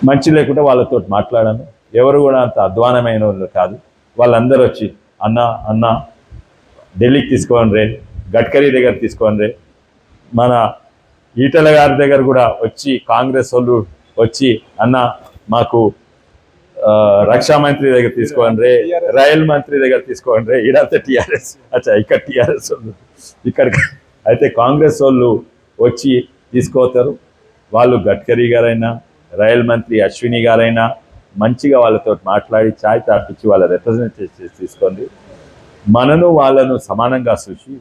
మంచి లేకుండా వాళ్ళతో మాట్లాడాను. ఎవరు కూడా అంత అధ్వానమైన వాళ్ళు కాదు. వాళ్ళందరూ వచ్చి అన్న ఢిల్లీకి తీసుకోండి రే, గడ్కరీ దగ్గర తీసుకోండి రే, మన ఈటల గారి దగ్గర కూడా వచ్చి కాంగ్రెస్ వాళ్ళు వచ్చి మాకు రక్షా మంత్రి దగ్గర తీసుకోండి రే, రైల్ మంత్రి దగ్గర తీసుకోండి రే. ఇదంతా టీఆర్ఎస్. ఇక్కడ టీఆర్ఎస్ వాళ్ళు ఇక్కడ అయితే కాంగ్రెస్ వాళ్ళు వచ్చి తీసుకోతారు. వాళ్ళు గడ్కరీ గారైనా, రైల్ మంత్రి అశ్విని గారైనా మంచిగా వాళ్ళతో మాట్లాడి ఛాయ్ తాపించి వాళ్ళ రిప్రజెంటేషన్ చేసి తీసుకోండి. మనను వాళ్ళను సమానంగా చూసి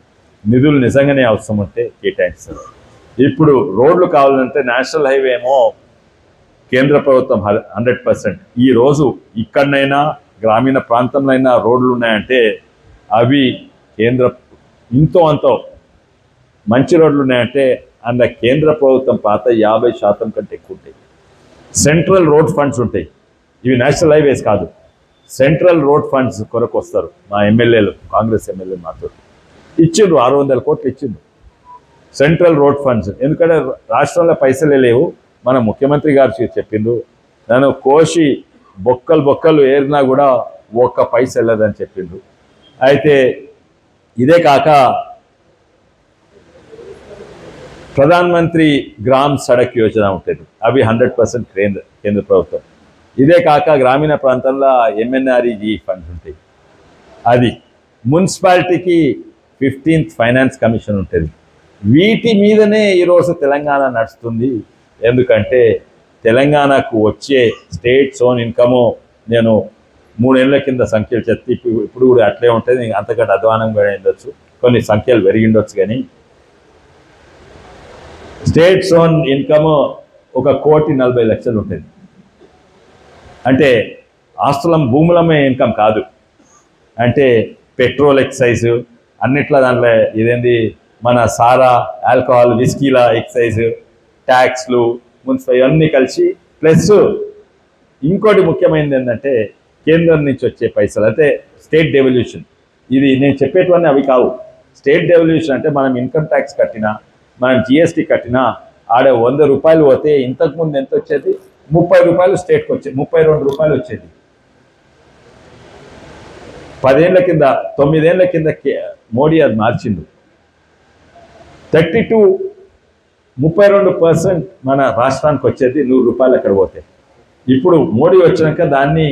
నిధులు నిజంగానే అవసరం ఉంటే కేటాయిస్తారు. ఇప్పుడు రోడ్లు కావాలంటే నేషనల్ హైవే ఏమో కేంద్ర ప్రభుత్వం 100%. ఈరోజు ఇక్కడనైనా గ్రామీణ ప్రాంతంలో అయినా రోడ్లు ఉన్నాయంటే అవి ఇంతో అంతో మంచి రోడ్లు ఉన్నాయంటే అందులో కేంద్ర ప్రభుత్వం పాత 50% కంటే ఎక్కువ ఉంటాయి. సెంట్రల్ రోడ్ ఫండ్స్ ఉంటాయి. ఇవి నేషనల్ హైవేస్ కాదు, సెంట్రల్ రోడ్ ఫండ్స్ కొరకు వస్తారు. మా ఎమ్మెల్యేలు, కాంగ్రెస్ ఎమ్మెల్యేలు మాతో ఇచ్చిండ్రు 600 కోట్లు ఇచ్చిండ్రు సెంట్రల్ రోడ్ ఫండ్స్. ఎందుకంటే రాష్ట్రంలో పైసలే లేవు. మన ముఖ్యమంత్రి గారు చెప్పిండ్రు నన్ను కోసి బొక్కలు బొక్కలు ఏరినా కూడా ఒక్క పైస వెళ్ళదని చెప్పిండ్రు. అయితే ఇదే కాక ప్రధాన్ మంత్రి గ్రామ్ సడక్ యోజన ఉంటుంది, అవి 100% కేంద్ర ప్రభుత్వం. ఇదే కాక గ్రామీణ ప్రాంతంలో MNREG ఫండ్స్ ఉంటాయి, అది మున్సిపాలిటీకి 15th ఫైనాన్స్ కమిషన్ ఉంటుంది. వీటి మీదనే ఈరోజు తెలంగాణ నడుస్తుంది. ఎందుకంటే తెలంగాణకు వచ్చే స్టేట్ ఓన్ ఇన్కము నేను 3 ఏళ్ల కింద సంఖ్యలు చెప్తే ఇప్పుడు కూడా అట్లే ఉంటుంది, అంతకంటే అధ్వానంగా ఉండొచ్చు, కొన్ని సంఖ్యలు పెరిగిండొచ్చు. కానీ స్టేట్ ఓన్ ఇన్కమ్ 1,40,00,000 ఉంటుంది. అంటే ఆస్తులం భూములమే ఇన్కమ్ కాదు, అంటే పెట్రోల్ ఎక్సైజు అన్నిట్లా దాంట్లో ఇదేంది మన సారా ఆల్కహాల్ విస్కీల ఎక్సైజు ట్యాక్స్లు మున్సిపల్ ఇవన్నీ కలిసి ప్లస్ ఇంకోటి ముఖ్యమైనది ఏంటంటే కేంద్రం నుంచి వచ్చే పైసలు, అంటే స్టేట్ డెవల్యూషన్. ఇది నేను చెప్పేటివన్నీ అవి కావు. స్టేట్ డెవల్యూషన్ అంటే మనం ఇన్కమ్ ట్యాక్స్ కట్టినా మనం GST కట్టినా ఆడ 100 రూపాయలు పోతే ఇంతకుముందు ఎంత వచ్చేది, 30 రూపాయలు స్టేట్కి వచ్చేది, 32 రూపాయలు వచ్చేది. 10 ఏళ్ల కింద 9 ఏళ్ల కింద మోడీ అది మార్చిండు. 32% మన రాష్ట్రానికి వచ్చేది 100 రూపాయలు అక్కడ పోతే. ఇప్పుడు మోడీ వచ్చినాక దాన్ని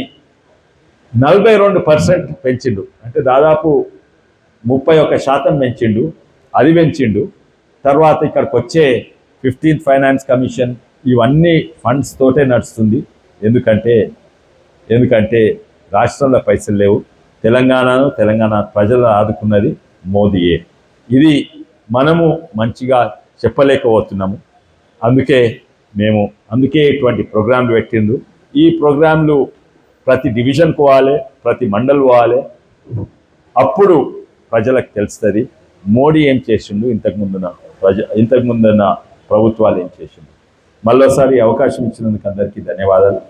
42% పెంచిండు, అంటే దాదాపు 31% పెంచిండు. అది పెంచిండు. తర్వాత ఇక్కడికి వచ్చే 15th ఫైనాన్స్ కమిషన్ ఇవన్నీ ఫండ్స్ తోటే నడుస్తుంది. ఎందుకంటే రాష్ట్రంలో పైసలు లేవు, తెలంగాణ ప్రజలు ఆదుకున్నది మోదీయే. ఇది మనము మంచిగా చెప్పలేకపోతున్నాము. అందుకే ఇటువంటి ప్రోగ్రాంలు పెట్టిండ్రు. ఈ ప్రోగ్రాంలు ప్రతి డివిజన్ పోవాలి, ప్రతి మండల్ పోవాలి, అప్పుడు ప్రజలకు తెలుస్తుంది మోడీ ఏం చేసిండు, ఇంతకుముందున్న ప్రభుత్వాలు ఏం చేసిండు. మళ్ళోసారి అవకాశం ఇచ్చినందుకు అందరికీ ధన్యవాదాలు.